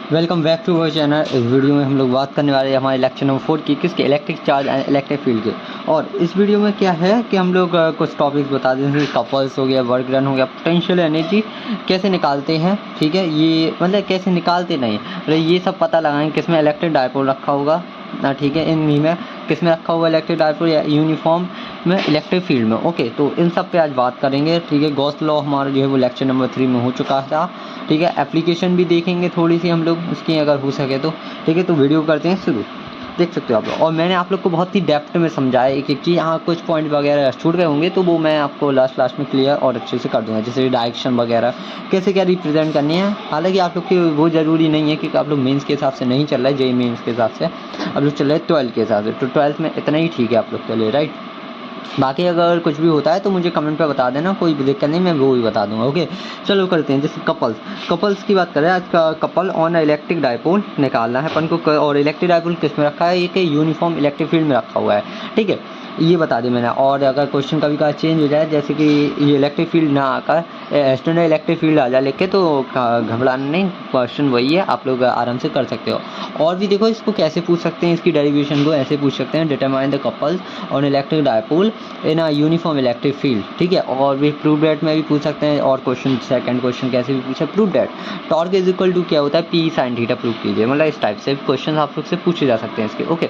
Welcome back to our channel. इस video में हम लोग बात करने वाले हैं हमारे लेक्चर नंबर 4 की, किसके, electric charge and electric field के। और इस वीडियो में क्या है कि हम लोग कुछ टॉपिक्स बता देंगे, कपल्स हो गया, वर्क डन हो गया, पोटेंशियल एनर्जी कैसे निकालते हैं, ठीक है, ये मतलब कैसे निकालते नहीं, मतलब ये सब पता लगाएंगे। किसमें इलेक्ट्रिक डायपोल रखा होगा, ठीक है, इनमें में किसमें रखा हुआ इलेक्ट्रिक डायपोल या यूनिफॉर्म में इलेक्ट्रिक फील्ड में। ओके, तो इन सब पे आज बात करेंगे, ठीक है। गॉस लॉ हमारा जो है वो लेक्चर नंबर 3 में हो चुका था, ठीक है। एप्लीकेशन भी देखेंगे थोड़ी सी हम लोग उसकी, अगर हो सके तो, ठीक है। तो वीडियो करते हैं शुरू, देख सकते हो आप लोग। और मैंने आप लोग को बहुत ही डेप्थ में समझाया एक एक चीज़। हाँ, कुछ पॉइंट वगैरह छूट गए होंगे तो वो मैं आपको लास्ट में क्लियर और अच्छे से कर दूंगा, जैसे डायरेक्शन वगैरह कैसे क्या रिप्रेजेंट करनी है। हालांकि आप लोग की वो ज़रूरी नहीं है, क्योंकि आप लोग मेंस के हिसाब से नहीं चल रहे, जेई मेंस के हिसाब से आप लोग चल रहे 12 के हिसाब से। तो 12 में इतना ही ठीक है आप लोग के लिए, राइट। बाकी अगर कुछ भी होता है तो मुझे कमेंट पे बता देना, कोई भी दिक्कत नहीं, मैं वो भी बता दूंगा। ओके, चलो करते हैं। जैसे कपल्स की बात करें, आज का कपल ऑन इलेक्ट्रिक डायपोल निकालना है अपन को। और इलेक्ट्रिक डायपोल किस में रखा है, ये कि यूनिफॉर्म इलेक्ट्रिक फील्ड में रखा हुआ है, ठीक है, ये बता दी मैंने। और अगर क्वेश्चन कभी का चेंज हो जाए, जैसे कि ये इलेक्ट्रिक फील्ड ना आकर एक्सटर्नल इलेक्ट्रिक फील्ड आ जाए लिखे, तो घबराना नहीं, क्वेश्चन वही है, आप लोग आराम से कर सकते हो। और भी देखो, इसको कैसे पूछ सकते हैं, इसकी डेरिवेशन को ऐसे पूछ सकते हैं, determine the couples on electric dipole in a uniform electric field, ठीक है। और भी प्रूव दैट में भी पूछ सकते हैं। और क्वेश्चन सेकंड क्वेश्चन कैसे भी पूछा, prove that torque is equal to क्या होता है, पी साइन थीटा, प्रूव कीजिए। मतलब इस टाइप से क्वेश्चन आप लोग से पूछे जा सकते हैं इसके। ओके,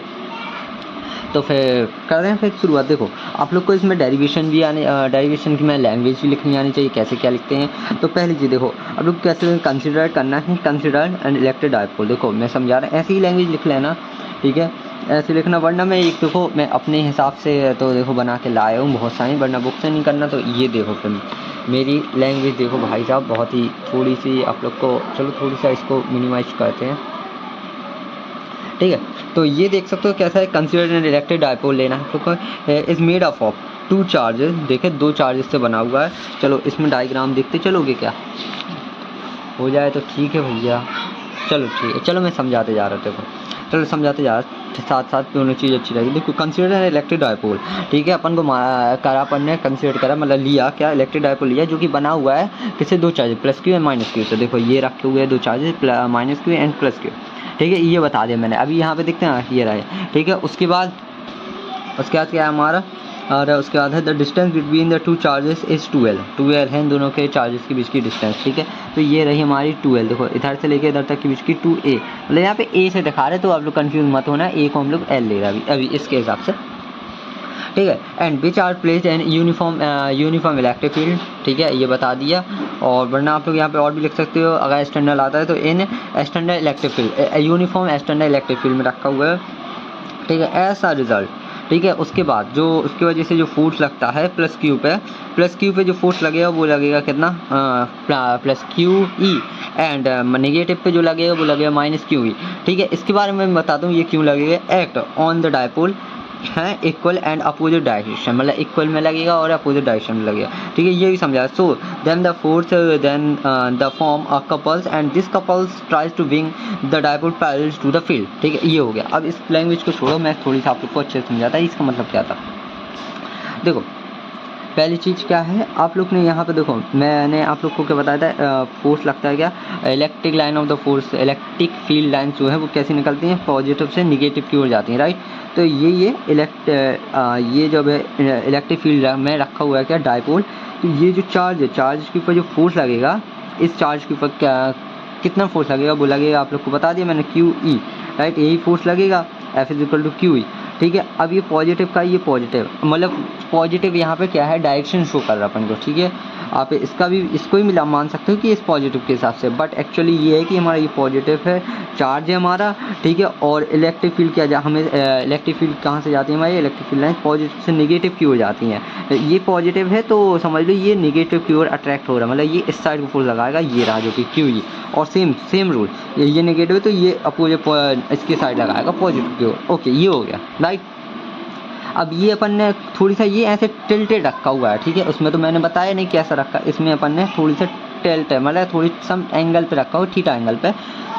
तो फिर कर रहे हैं फिर शुरुआत। देखो, आप लोग को इसमें डेरिवेशन भी आने, डेरिवेशन की मैं लैंग्वेज भी लिखनी आनी चाहिए, कैसे क्या लिखते हैं। तो पहली चीज़ देखो, आप लोग कैसे कंसिडर करना है, कंसिडर एंड इलेक्ट्रिक डायपोल। देखो मैं समझा रहा हूँ, ऐसी ही लैंग्वेज लिख लेना, ठीक है, ऐसे लिखना। वरना मैं एक देखो, मैं अपने हिसाब से तो देखो बना के लाया हूँ बहुत सारी, वरना बुक से नहीं करना। तो ये देखो फिर मेरी लैंग्वेज देखो भाई साहब, बहुत ही थोड़ी सी आप लोग को, चलो थोड़ी सा इसको मिनिमाइज करते हैं, ठीक है। तो ये देख सकते हो कैसा है, कंसिडर एन इलेक्ट्रिक डायपोल लेना है तो इज मेड ऑफ 2 चार्जेस। देखे 2 चार्जेस से बना हुआ है। चलो इसमें डायग्राम देखते चलोगे, क्या हो जाए तो ठीक है भैया, चलो ठीक है, चलो मैं समझाते जा रहा था, देखो चलो समझाते जा रहा, साथ साथ दोनों चीज़ अच्छी लगेगी। देखो कंसिडर एन इलेक्ट्रिक डायपोल, ठीक है, अपन को करा, अपन ने कंसिडर करा, मतलब लिया क्या, इलेक्ट्रिक डायपोल लिया, जो कि बना हुआ है किससे, 2 charges, plus Q and minus Q से। देखो ये रखे हुए हैं 2 charges, minus Q and plus Q, ठीक है, ये बता दिया मैंने। अभी यहाँ पे देखते हैं, ये रहे, ठीक है। उसके बाद क्या है हमारा, और उसके बाद है the distance between the 2 charges is 12 है इन दोनों के चार्जेस के बीच की डिस्टेंस, ठीक है। तो ये रही हमारी 12। देखो इधर से लेके इधर तक के बीच की 2a, मतलब यहाँ पे a से दिखा रहे, तो आप लोग कंफ्यूज मत होना, a को हम लोग l ले रहे हैं अभी इसके हिसाब से, ठीक है। And which are placed an uniform electric field, ठीक है, ये बता दिया। और वरना आप लोग यहाँ पे और भी लिख सकते हो, अगर एक्सटर्नल आता है तो इन external electric field, uniform external electric field में रखा हुआ है, ठीक है, ऐसा रिजल्ट, ठीक है। उसके बाद जो उसकी वजह से जो फोर्स लगता है प्लस क्यू पे जो फोर्स लगेगा वो लगेगा कितना, plus Q E, and negative पे जो लगेगा वो लगेगा माइनस क्यू ई, ठीक है। इसके बारे में मैं बताता हूँ ये क्यों लगेगा। एक्ट ऑन द डायपोल है इक्वल एंड अपोजिट डायरेक्शन, मतलब इक्वल में लगेगा और अपोजिट डायरेक्शन में लगेगा, ठीक है, ये भी समझा। So then the force then the form a couples and this couples tries to bring the dipole parallel to the field, ठीक है, ये हो गया। अब इस लैंग्वेज को छोड़ो, मैं थोड़ी सा आप लोग को अच्छे से समझाता है इसका मतलब क्या था। देखो पहली चीज़ क्या है, आप लोग ने यहाँ पे देखो, मैंने आप लोग को क्या बताया था, फोर्स लगता है क्या, electric line of the force, electric field line जो है वो कैसे निकलती हैं, पॉजिटिव से निगेटिव की ओर जाती हैं, राइट। तो ये जो है इलेक्ट्रिक फील्ड में रखा हुआ है क्या, डायपोल। तो ये जो चार्ज है, चार्ज के ऊपर जो फोर्स लगेगा, इस चार्ज के ऊपर क्या कितना फोर्स लगेगा, वो लगेगा आप लोग को बता दिया मैंने, क्यू ई, राइट, यही फोर्स लगेगा, F is equal to Q E, ठीक है। अब ये पॉजिटिव का, ये पॉजिटिव मतलब पॉजिटिव यहाँ पे क्या है, डायरेक्शन शो कर रहा है अपन को, ठीक है। आप इसको भी मिला मान सकते हो कि इस पॉजिटिव के हिसाब से, बट एक्चुअली ये है कि हमारा ये पॉजिटिव है, चार्ज है हमारा, ठीक है। और इलेक्ट्रिक फील्ड क्या हमें इलेक्ट्रिक फील्ड कहाँ से जाती है हमारी, इलेक्ट्रिक फील्ड लाइन पॉजिटिव से निगेटिव की ओर जाती हैं। ये पॉजिटिव है तो समझ लो ये निगेटिव की ओर अट्रैक्ट हो रहा है, मतलब ये इस साइड को फोर्स लगाएगा, ये रहा जो कि क्यू ई। और सेम रूल, ये निगेटिव है तो ये अपोजिट इसके साइड लगाएगा पॉजिटिव की ओर। ओके, ये हो गया, राइट। अब ये अपन ने थोड़ी सा ये ऐसे टिल्टेड रखा हुआ है, ठीक है, उसमें तो मैंने बताया नहीं कैसा रखा, इसमें अपन ने थोड़ी सा टिल्ट है, मतलब थोड़ी सम एंगल पे रखा हो, थीटा एंगल पे,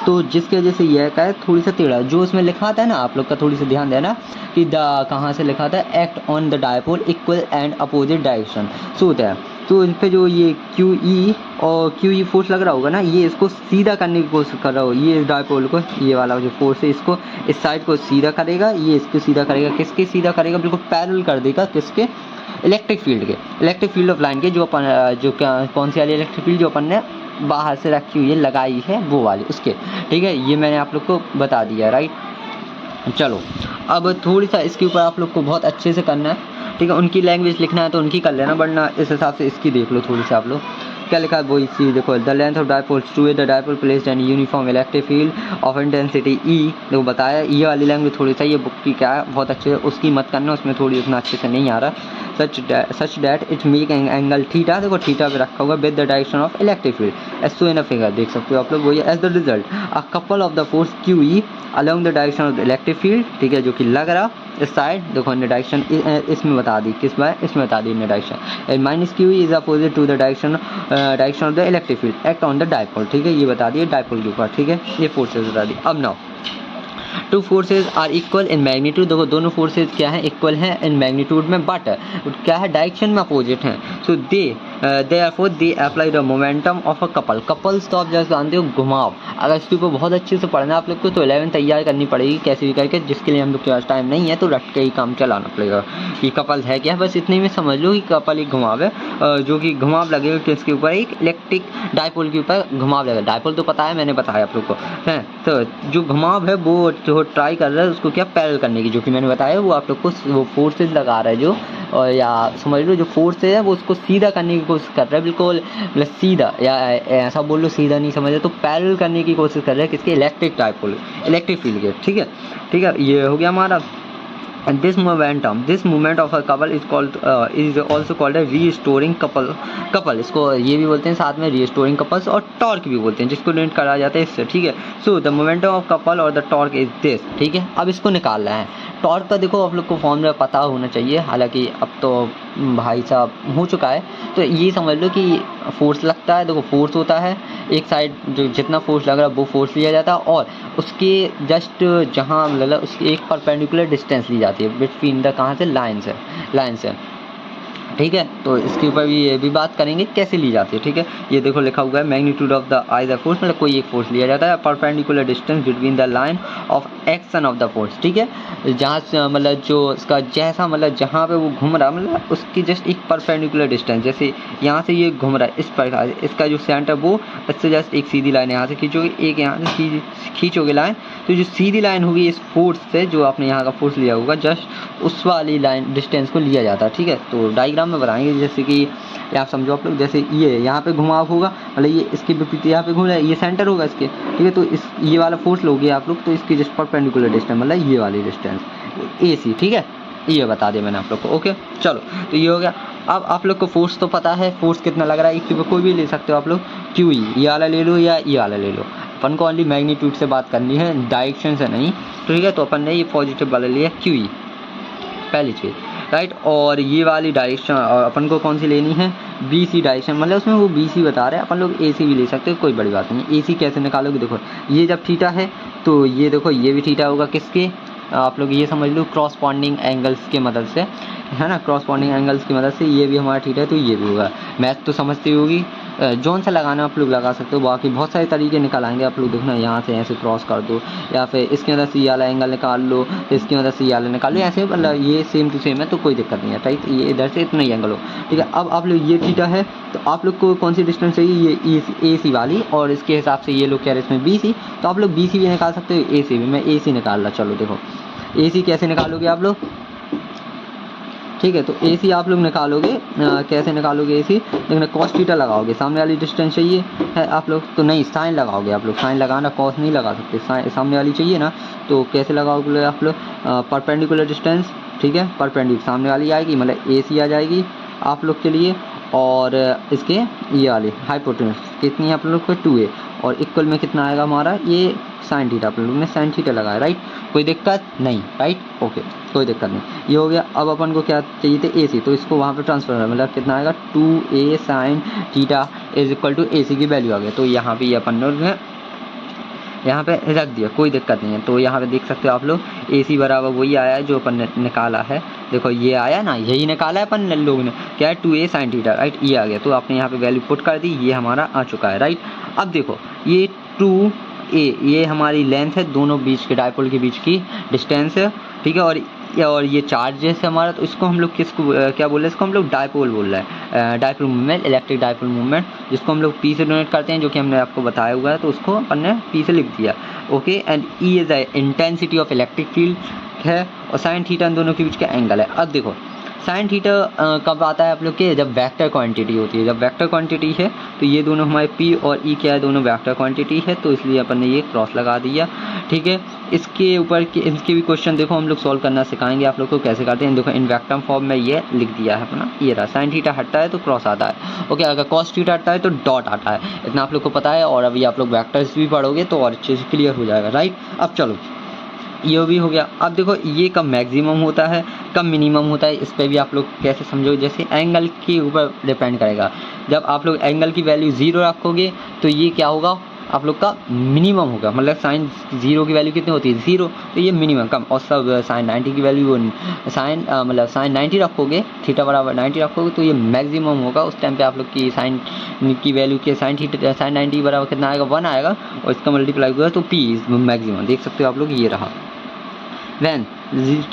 तो जिसकी वजह से यह का है थोड़ी सा टेढ़ा, जो उसमें लिखा था ना, आप लोग का थोड़ी सा ध्यान देना कि द कहाँ से लिखा था, act on the dipole equal and opposite direction, so that तो इन पे जो ये QE और QE फोर्स लग रहा होगा ना, ये इसको सीधा करने की कोशिश कर रहा हो, ये इस डायपोल को, ये वाला जो फोर्स है इसको इस साइड को सीधा करेगा, ये इसको सीधा करेगा, किसके सीधा करेगा, बिल्कुल पैरेलल कर देगा किसके, इलेक्ट्रिक फील्ड के, इलेक्ट्रिक फील्ड ऑफ लाइन के, जो अपन जो कौन सी वाली इलेक्ट्रिक फील्ड जो अपन ने बाहर से रखी हुई है लगाई है वो वाली उसके, ठीक है। ये मैंने आप लोग को बता दिया, राइट। चलो अब थोड़ी सा इसके ऊपर आप लोग को बहुत अच्छे से करना है, ठीक है। उनकी लैंग्वेज लिखना है तो उनकी कर लेना, वरना इस हिसाब से इसकी देख लो थोड़ी सी आप लोग। क्या लिखा है वो इसी देखो, the length of dipoles to the dipole placed an uniform electric field of intensity E, देखो बताया। ये वाली लैंग्वेज थोड़ी सा ये बुक की क्या है बहुत अच्छे, उसकी मत करना, उसमें थोड़ी उतना अच्छे से नहीं आ रहा। Such that it make angle theta, देखो थीटा पे रखा हुआ with the direction of electric field as so in a figure, देख सकते हो आप लोग वही। As the result a couple of the force QE along the direction of the electric field, ठीक है, जो कि लग रहा इस साइड, देखो हमने डायरेक्शन इसमें बता दी, किस बार इसमें बता दी हमने direction, and minus QE is opposite to the direction of the electric field act on the dipole, ठीक है, ये बता दिए डायपोल के ऊपर, ठीक है, ये फोर्सेज बता दी। अब now two forces are equal in magnitude, देखो दोनों फोर्सेज क्या है, इक्वल हैं इन मैग्नीट्यूड में, बट क्या है डायरेक्शन में अपोजिट हैं। सो therefore they apply the momentum of a couple, couples तो आप जैसे जानते हो घुमाव, अगर इसके ऊपर बहुत अच्छे से पढ़ना है आप लोग को तो 11 तैयार करनी पड़ेगी कैसे भी करके, जिसके लिए हम लोग के पास टाइम नहीं है तो रट के ही काम चलाना पड़ेगा। कि कपल है क्या, बस इतने में समझ लो कि कपल एक घुमाव है, जो कि घुमाव लगेगा किसके ऊपर, एक इलेक्ट्रिक डायपोल के ऊपर घुमाव लगेगा। डायपोल तो पता है, मैंने बताया आप लोग को है, तो जो घुमाव है वो जो ट्राई कर रहा है उसको क्या पैरेलल करने की, जो कि मैंने बताया वो आप लोग को वो फोर्सेज लगा रहा है जो, और या समझ लो जो फोर्स है वो उसको सीधा करने की कोशिश कर रहा है, बिल्कुल मतलब सीधा, या ऐसा बोल लो सीधा नहीं समझ रहे तो पैरेलल करने की कोशिश कर रहा है किसके, इलेक्ट्रिक डायपोल, इलेक्ट्रिक फील्ड के, ठीक है, ठीक है। ये हो गया हमारा। And this movement of a couple is also called a restoring couple, इसको ये भी बोलते हैं साथ में restoring couples, और टॉर्क भी बोलते हैं, जिसको डिनोट करा जाता है इससे, ठीक है। So the momentum of couple और द टॉर्क इज दिस, ठीक है। अब इसको निकालना है, टॉर्क का देखो आप लोग को फॉर्मूला पता होना चाहिए, हालांकि अब तो भाई साहब हो चुका है, तो ये समझ लो कि फोर्स लगता है, देखो फोर्स होता है एक साइड, जो जितना फोर्स लग रहा है वो फोर्स लिया जाता है, और उसके जस्ट जहाँ मतलब उसकी एक परपेंडिकुलर डिस्टेंस ली जाती है बिटवीन द कहाँ से, लाइन से, ठीक है। तो इसके ऊपर भी ये भी बात करेंगे कैसे ली जाती है, ठीक है। ये देखो लिखा हुआ है magnitude of the either force, मतलब कोई एक फोर्स लिया जाता है, perpendicular distance between the line of action of the force, ठीक है। जहाँ से मतलब जो इसका जैसा मतलब जहाँ पे वो घूम रहा मतलब उसकी जस्ट एक परपेंडिकुलर डिस्टेंस, जैसे यहाँ से ये घूम रहा है इस प्रकार, इसका जो सेंटर वो इससे जस्ट एक सीधी लाइन यहाँ से खींचोगे, एक यहाँ से खींचोगे लाइन, तो जो सीधी लाइन होगी इस फोर्स से, जो आपने यहाँ का फोर्स लिया होगा जस्ट उस वाली लाइन डिस्टेंस को लिया जाता है, ठीक है। तो डायग्राम में बनाएंगे, जैसे कि आप समझो आप लोग, जैसे ये यहाँ पे घुमाव होगा, मतलब ये इसके विपरीत यहाँ पे घूम रहा है, ये सेंटर होगा इसके, ठीक है। तो इस ये वाला फोर्स लोगे आप लोग, तो इसकी जस्ट परपेंडिकुलर डिस्टेंस मतलब ये वाली डिस्टेंस AC, ठीक है, ये बता दिया मैंने आप लोग को, ओके। चलो तो ये हो गया। अब आप लोग को फोर्स तो पता है, फोर्स कितना लग रहा है, एक कोई भी ले सकते हो आप लोग, QE ये वाला ले लो या ये वाला ले लो, अपन को ओनली मैग्नीट्यूड से बात करनी है, डायरेक्शन से नहीं, ठीक है। तो अपन ने ये पॉजिटिव वाला लिया QE, पहली चीज़, राइट। और ये वाली डायरेक्शन अपन को कौन सी लेनी है, BC डायरेक्शन, मतलब उसमें वो BC बता रहे हैं, अपन लोग AC भी ले सकते हैं, कोई बड़ी बात नहीं। AC कैसे निकालोगे, देखो ये जब थीटा है तो ये देखो ये भी थीटा होगा, किसके, आप लोग ये समझ लो क्रॉसपॉन्डिंग एंगल्स के मदद से, है ना, क्रॉसपॉन्डिंग एंगल्स की मदद से ये भी हमारा थीटा है, तो ये भी होगा। मैथ तो समझती होगी, जोन से लगाना आप लोग लगा सकते हो, बाकी बहुत सारे तरीके निकल आएंगे आप लोग, देखना यहाँ से ऐसे क्रॉस कर दो, या फिर इसकी मदद से ये वाला एंगल निकाल लो, इसकी मदद से ये वाला निकाल लो, ऐसे मतलब ये सेम टू सेम है तो कोई दिक्कत नहीं है, राइट। ये इधर से इतना ही एंगल हो, ठीक है। अब आप लोग ये थीटा है तो आप लोग को कौन सी डिस्टेंस चाहिए, ये AC वाली, और इसके हिसाब से ये लोग कह रहे हैं इसमें BC, तो आप लोग BC भी निकाल सकते हो, AC भी, मैं AC निकाल रहा, चलो देखो AC कैसे निकालोगे आप लोग, ठीक है। तो AC आप लोग निकालोगे, कैसे निकालोगे AC, देखना cos थीटा लगाओगे, सामने वाली डिस्टेंस चाहिए है आप लोग, तो नहीं साइन लगाओगे आप लोग, साइन लगाना, cos नहीं लगा सकते, सामने वाली चाहिए ना, तो कैसे लगाओगे आप लोग, परपेंडिकुलर डिस्टेंस, ठीक है, परपेंडिकुलर सामने वाली आएगी, मतलब AC आ जाएगी आप लोग के लिए, और इसके ये वाली हाइपोटेन्यूज कितनी है आप लोग को 2a, और इक्वल में कितना आएगा हमारा ये साइन थीटा, आप लोगों ने साइन थीटा लगाया, राइट। कोई दिक्कत नहीं, राइट, ओके, कोई दिक्कत नहीं, ये हो गया। अब अपन को क्या चाहिए थे, AC, तो इसको वहाँ पे ट्रांसफर है, मतलब कितना आएगा 2a sine theta is equal to AC की वैल्यू आ गया, तो यहाँ पे ये अपन लोग यहाँ पे रख दिया, कोई दिक्कत नहीं है। तो यहाँ पे देख सकते हो आप लोग AC बराबर वही आया है जो अपन ने निकाला है। देखो ये आया ना, यही निकाला है अपन लोगों ने, क्या है 2a sin थीटा, राइट। ये आ गया, तो आपने यहाँ पे वैल्यू पुट कर दी, ये हमारा आ चुका है, राइट। अब देखो ये 2a ये हमारी लेंथ है, दोनों बीच के डायपोल के बीच की डिस्टेंस है, ठीक है। और ये चार्ज है हमारा, तो इसको हम लोग किसको क्या बोल रहे हैं, इसको हम लोग डायपोल बोल रहे हैं, dipole movement, electric dipole movement, जिसको हम लोग P से डोनेट करते हैं, जो कि हमने आपको बताया हुआ है, तो उसको अपन ने P से लिख दिया, okay. And E is the intensity of electric field है, और साइन थीटा दोनों के बीच का एंगल है। अब देखो साइन थीटा कब आता है आप लोग के, जब वेक्टर क्वांटिटी होती है। जब वेक्टर क्वांटिटी है तो ये दोनों हमारे P और E क्या है, दोनों वेक्टर क्वांटिटी है, तो इसलिए अपन ने ये क्रॉस लगा दिया, ठीक है। इसके ऊपर इसके भी क्वेश्चन देखो हम लोग सॉल्व करना सिखाएंगे आप लोग को कैसे करते हैं। देखो इन वेक्टर फॉर्म में ये लिख दिया है अपना, ये रहा, साइन थीटा हटता है तो क्रॉस आता है, ओके। अगर कॉस थीटा हटता है तो डॉट आता है, इतना आप लोग को पता है। और अभी आप लोग वेक्टर्स भी पढ़ोगे तो और अच्छे से क्लियर हो जाएगा, राइट। अब चलो ये भी हो गया। अब देखो ये कब मैक्सिमम होता है, कब मिनिमम होता है, इस पर भी आप लोग कैसे समझोगे, जैसे एंगल के ऊपर डिपेंड करेगा। जब आप लोग एंगल की वैल्यू 0 रखोगे तो ये क्या होगा, आप लोग का मिनिमम होगा, मतलब साइन 0 की वैल्यू कितनी होती है 0, तो ये मिनिमम कम। और सब साइन 90 की वैल्यू साइन मतलब साइन 90 रखोगे, थीटा बराबर 90 रखोगे, तो ये मैक्सिमम होगा। उस टाइम पे आप लोग की साइन की वैल्यू के साइन 90 बराबर कितना आएगा, 1 आएगा, और इसका मल्टीप्लाई होगा तो P इज मैक्सिमम। देख सकते हो आप लोग, ये रहा। वैन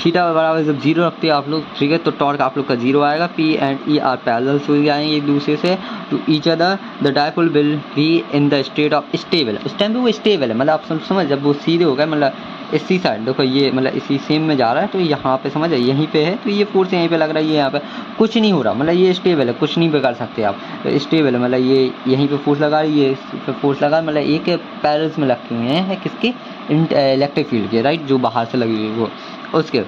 थीटा बराबर जब 0 रखते हैं आप लोग, ठीक है, तो टॉर्क आप लोग का 0 आएगा। P and E are parallel हो जाएंगे एक दूसरे से, to each other the dipole will be in the state of stable. उस टाइम पे वो स्टेबल है, मतलब आप समझ, जब वो सीधे हो गए, मतलब इसी साइड देखो ये मतलब इसी सेम में जा रहा है, तो यहाँ पे समझ यहीं पे है, तो ये फोर्स यहीं पे लग रहा है, ये यहाँ पे कुछ नहीं हो रहा, मतलब ये स्टेबल है, कुछ नहीं बिगाड़ सकते आप, तो स्टेबल है, मतलब ये यहीं पे फोर्स लगा रही है, ये फोर्स लगा, मतलब एक पैरेलल्स में लगे हुए हैं किसके, इलेक्ट्रिक फील्ड के, राइट, जो बाहर से लगी हुई वो उसके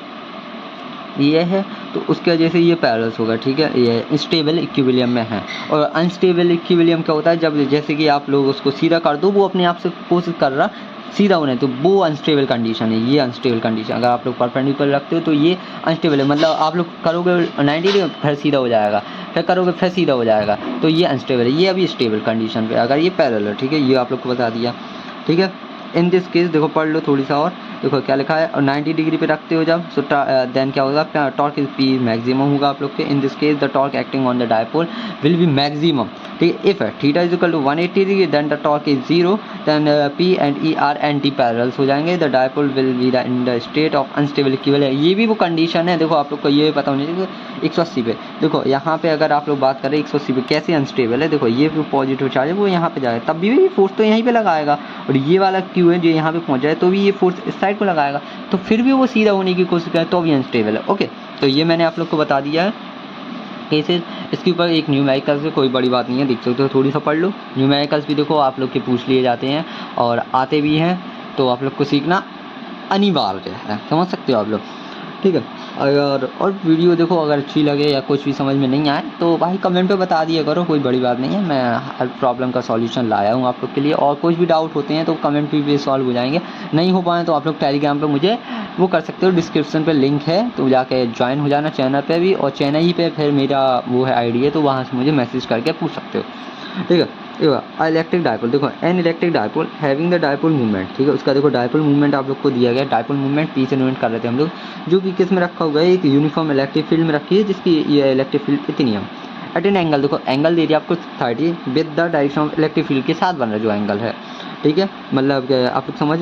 ये है, तो उसके वजह से ये पैरेलल्स होगा, ठीक है। ये स्टेबल इक्विलिब्रियम में है। और अनस्टेबल इक्विलिब्रियम क्या होता है, जब जैसे कि आप लोग उसको सीधा कर दो, वो अपने आप से कोशिश कर रहा सीधा होने, तो वो अनस्टेबल कंडीशन है, ये अनस्टेबल कंडीशन। अगर आप लोग परपेंडिकुलर रखते हो तो ये अनस्टेबल है, मतलब आप लोग करोगे 90 डिग्री फिर सीधा हो जाएगा, फिर करोगे फिर सीधा हो जाएगा, तो ये अनस्टेबल है। ये अभी स्टेबल कंडीशन पे अगर ये पैरेलल है, ठीक है, ये आप लोग को बता दिया, ठीक है। इन दिस केस देखो पढ़ लो थोड़ी सा और, देखो क्या लिखा है, और 90 डिग्री पे रखते हो जब, सो देन क्या होगा, टॉर्क इज P मैक्सिमम होगा आप लोग के। In this case the torque acting on the dipole will be maximum, ठीक है। If theta is equal to 180 degree then the torque is 0, then P and E are anti parallels हो जाएंगे, the dipole will be in the state of unstable equilibrium. ये भी वो condition है, देखो आप लोग को ये पता होना चाहिए। 180 पे देखो, यहाँ पे अगर आप लोग बात करें 180 पे कैसे अनस्टेबल है, देखो ये पॉजिटिव चार्ज है वो यहाँ पे जाएगा, तब भी फोर्स तो यहीं पे लगाएगा, और ये वाला क्यू है जो यहाँ पे पहुँच जाए तो भी ये फोर्स इस साइड को लगाएगा, तो फिर भी वो सीधा होने की कोशिश करे तो भी अनस्टेबल है, ओके। तो ये मैंने आप लोग को बता दिया है कैसे। इसके ऊपर एक न्यूमेरिकल्स है, कोई बड़ी बात नहीं है, देख सकते हो, थोड़ी सा पढ़ लो। न्यूमेरिकल्स भी देखो आप लोग के पूछ लिए जाते हैं और आते भी हैं, तो आप लोग को सीखना अनिवार्य है, समझ सकते हो आप लोग, ठीक है। अगर और वीडियो देखो अगर अच्छी लगे या कुछ भी समझ में नहीं आए तो भाई कमेंट पे बता दिया करो, कोई बड़ी बात नहीं है, मैं हर प्रॉब्लम का सॉल्यूशन लाया हूँ आप लोग के लिए। और कुछ भी डाउट होते हैं तो कमेंट पे भी सॉल्व हो जाएंगे, नहीं हो पाए तो आप लोग टेलीग्राम पे मुझे वो कर सकते हो, डिस्क्रिप्शन पे लिंक है, तो जाके ज्वाइन हो जाना चैनल पे भी, और चैनल ही पे फिर मेरा वो है ID है, तो वहाँ से मुझे मैसेज करके पूछ सकते हो, ठीक है। इलेक्ट्रिक डायपोल देखो, N electric dipole having the dipole movement, ठीक है, उसका देखो डायपोल मूवमेंट आप लोग को दिया गया, डायपोल मूवमेंट P से नोट कर रहे थे हम लोग, जो कि किस में रखा हुआ है, एक यूनिफॉर्म इलेक्ट्रिक फील्ड में रखी है, जिसकी ये इलेक्ट्रिक फील्ड इतनी है। एट एन एंगल देखो, एंगल दे दिया आपको 30 with the direction of electric field के साथ बन रहा जो एंगल है, ठीक है, मतलब आप लोग समझ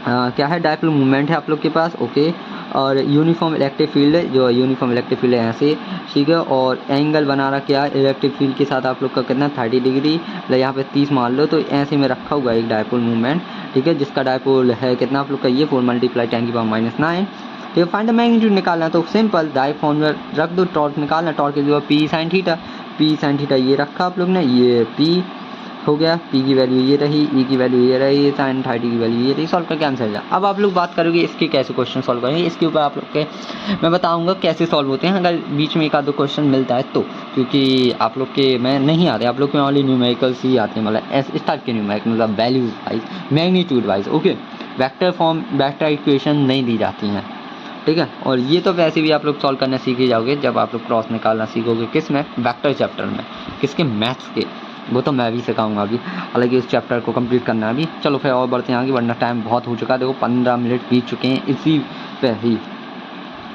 क्या है, डायपोल मूवमेंट है आप लोग के पास, ओके। और यूनिफॉर्म इलेक्ट्रिक फील्ड है, जो यूनिफॉर्म इलेक्ट्रिक फील्ड है ऐसे, ठीक है। और एंगल बना रहा क्या इलेक्ट्रिक फील्ड के साथ आप लोग का कितना 30 डिग्री, मतलब यहाँ पे 30 मान लो, तो ऐसे में रखा हुआ है एक डायपोल मूवमेंट, ठीक है, जिसका डायपोल है कितना आप लोग का ये 4 × 10⁻⁹, ठीक है। फाइंड द मैग्नीट्यूड निकालना, तो सिंपल डायरेक्ट फॉर्मूला रख दो, टॉर्क निकालना, टॉर्क जो P sin theta, P sin theta ये रखा आप लोग ने, ये P हो गया, P की वैल्यू ये रही, E की वैल्यू ये रही, sin 30 की वैल्यू ये रही, सॉल्व करके आंसर जा। अब आप लोग बात करोगे इसके कैसे क्वेश्चन सॉल्व करेंगे, इसके ऊपर आप लोग के मैं बताऊंगा कैसे सॉल्व होते हैं, अगर बीच में एक आध दो क्वेश्चन मिलता है तो, क्योंकि आप लोग के मैं नहीं आते, आप लोग के ओनली न्यूमेरिकल्स ही आते हैं, मतलब इस टाइप के न्यूमेरिकल, मतलब values wise, magnitude wise, okay. Vector form vector equation नहीं दी जाती हैं, ठीक है। और ये तो वैसे भी आप लोग सॉल्व करना सीख ही जाओगे जब आप लोग क्रॉस निकालना सीखोगे, किस में, वेक्टर चैप्टर में, किसके, मैथ्स के, वो तो मैं भी सिखाऊंगा अभी, हालांकि इस चैप्टर को कंप्लीट करना है अभी। चलो फिर और बढ़ते हैं आगे, वरना टाइम बहुत हो चुका है। देखो 15 मिनट बीत चुके हैं इसी पे ही।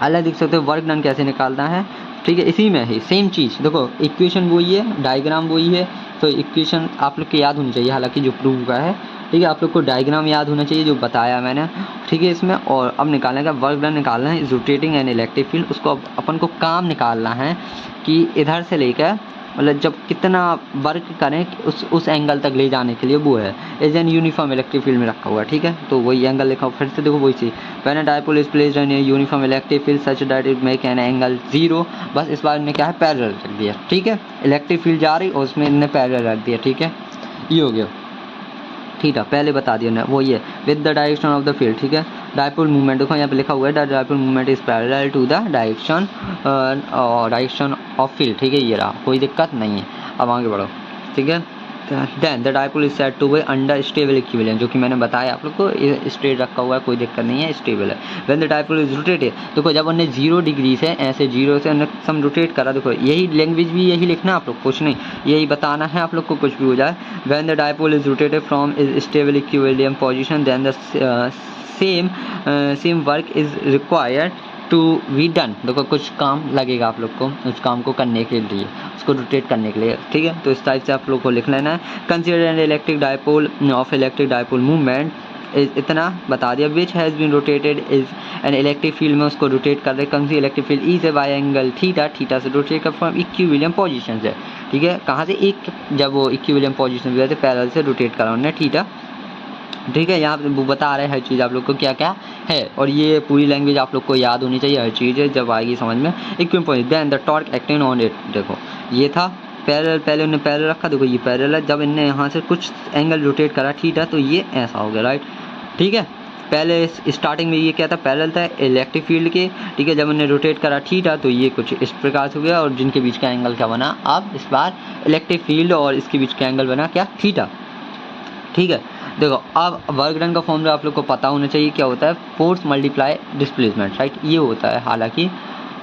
अलग देख सकते हो वर्क डन कैसे निकालना है, ठीक है, इसी में ही सेम चीज़। देखो इक्वेशन वही है, डायग्राम वही है, तो इक्वेशन आप लोग के याद होनी चाहिए, हालांकि जो प्रूव हुआ है, ठीक है। आप लोग को डायग्राम याद होना चाहिए जो बताया मैंने, ठीक है इसमें। और अब निकालने का वर्क डन निकालना है, is rotating an electric field. उसको अब अपन को काम निकालना है कि इधर से लेकर मतलब जब कितना वर्क करें उस एंगल तक ले जाने के लिए, वो है as an uniform electric field में रखा हुआ है, ठीक है। तो वही एंगल लिखा हुआ, फिर से देखो वही चीज़, when a dipole is placed in a uniform electric field such that it make an angle 0। बस इस बार में क्या है, पैरेलल रख दिया, ठीक है। इलेक्ट्रिक फील्ड जा रही और उसमें इनने पैरेलल रख दिया, ठीक है। ये हो गया, ठीक है, पहले बता दिया ना, वो ये with the direction of the field, ठीक है। डायपोल मूवमेंट देखो यहाँ पे लिखा हुआ है, the dipole movement is parallel to the direction of field, ठीक है। ये रहा, कोई दिक्कत नहीं है। अब आगे बढ़ो, ठीक है। Then the dipole is set to be under stable equilibrium, जो कि मैंने बताया आप लोग को, ये स्ट्रेट रखा हुआ है, कोई दिक्कत नहीं है, स्टेबल है। When the dipole is rotated, देखो जब उन्हें 0 डिग्री से ऐसे 0 से उन्हें सम रोटेट करा, देखो यही लैंग्वेज भी यही लिखना आप लोग, कुछ नहीं, यही बताना है आप लोग को, कुछ भी हो जाए। When the dipole is rotated from is stable equilibrium position then the same work is required to be done. देखो कुछ काम लगेगा आप लोग को उस काम को करने के लिए, उसको रोटेट करने के लिए, ठीक है। तो इस टाइप से आप लोग को लिख लेना है। Consider an electric dipole of electric dipole movement, इतना बता दिया। Which has been rotated is an electric field में उसको रोटेट कर रहे, कंसी इलेक्ट्रिक फील्ड ई से बाय एंगल थीटा, थीटा से रोटेट कर फ्रॉम इक्विलिब्रियम पोजीशन से, ठीक है। कहाँ से, एक जब वो इक्विलिब्रियम पोजीशन में थे पैरेलल से रोटेट करा उन्होंने, थीटा, ठीक है। यहाँ पे वो बता रहे हैं हर चीज़ आप लोग को क्या क्या है, और ये पूरी लैंग्वेज आप लोग को याद होनी चाहिए, हर चीज़ जब आएगी समझ में। Equilibrium then the torque acting on it, देखो ये था पैरेलल, पहले उन्हें पैरेलल रखा, देखो ये पैरेलल है, जब इनने यहाँ से कुछ एंगल रोटेट करा थीटा तो ये ऐसा हो गया, राइट, ठीक है। पहले स्टार्टिंग में ये क्या था, पैरेलल था इलेक्ट्रिक फील्ड के, ठीक है। जब उन्हें रोटेट करा थीटा तो ये कुछ इस प्रकार से हो गया, और जिनके बीच का एंगल क्या बना, अब इस बार इलेक्ट्रिक फील्ड और इसके बीच का एंगल बना क्या, थीटा, ठीक है। देखो अब वर्क डन का फॉर्मूला आप लोग को पता होना चाहिए, क्या होता है, फोर्स मल्टीप्लाई डिस्प्लेसमेंट, राइट, ये होता है। हालांकि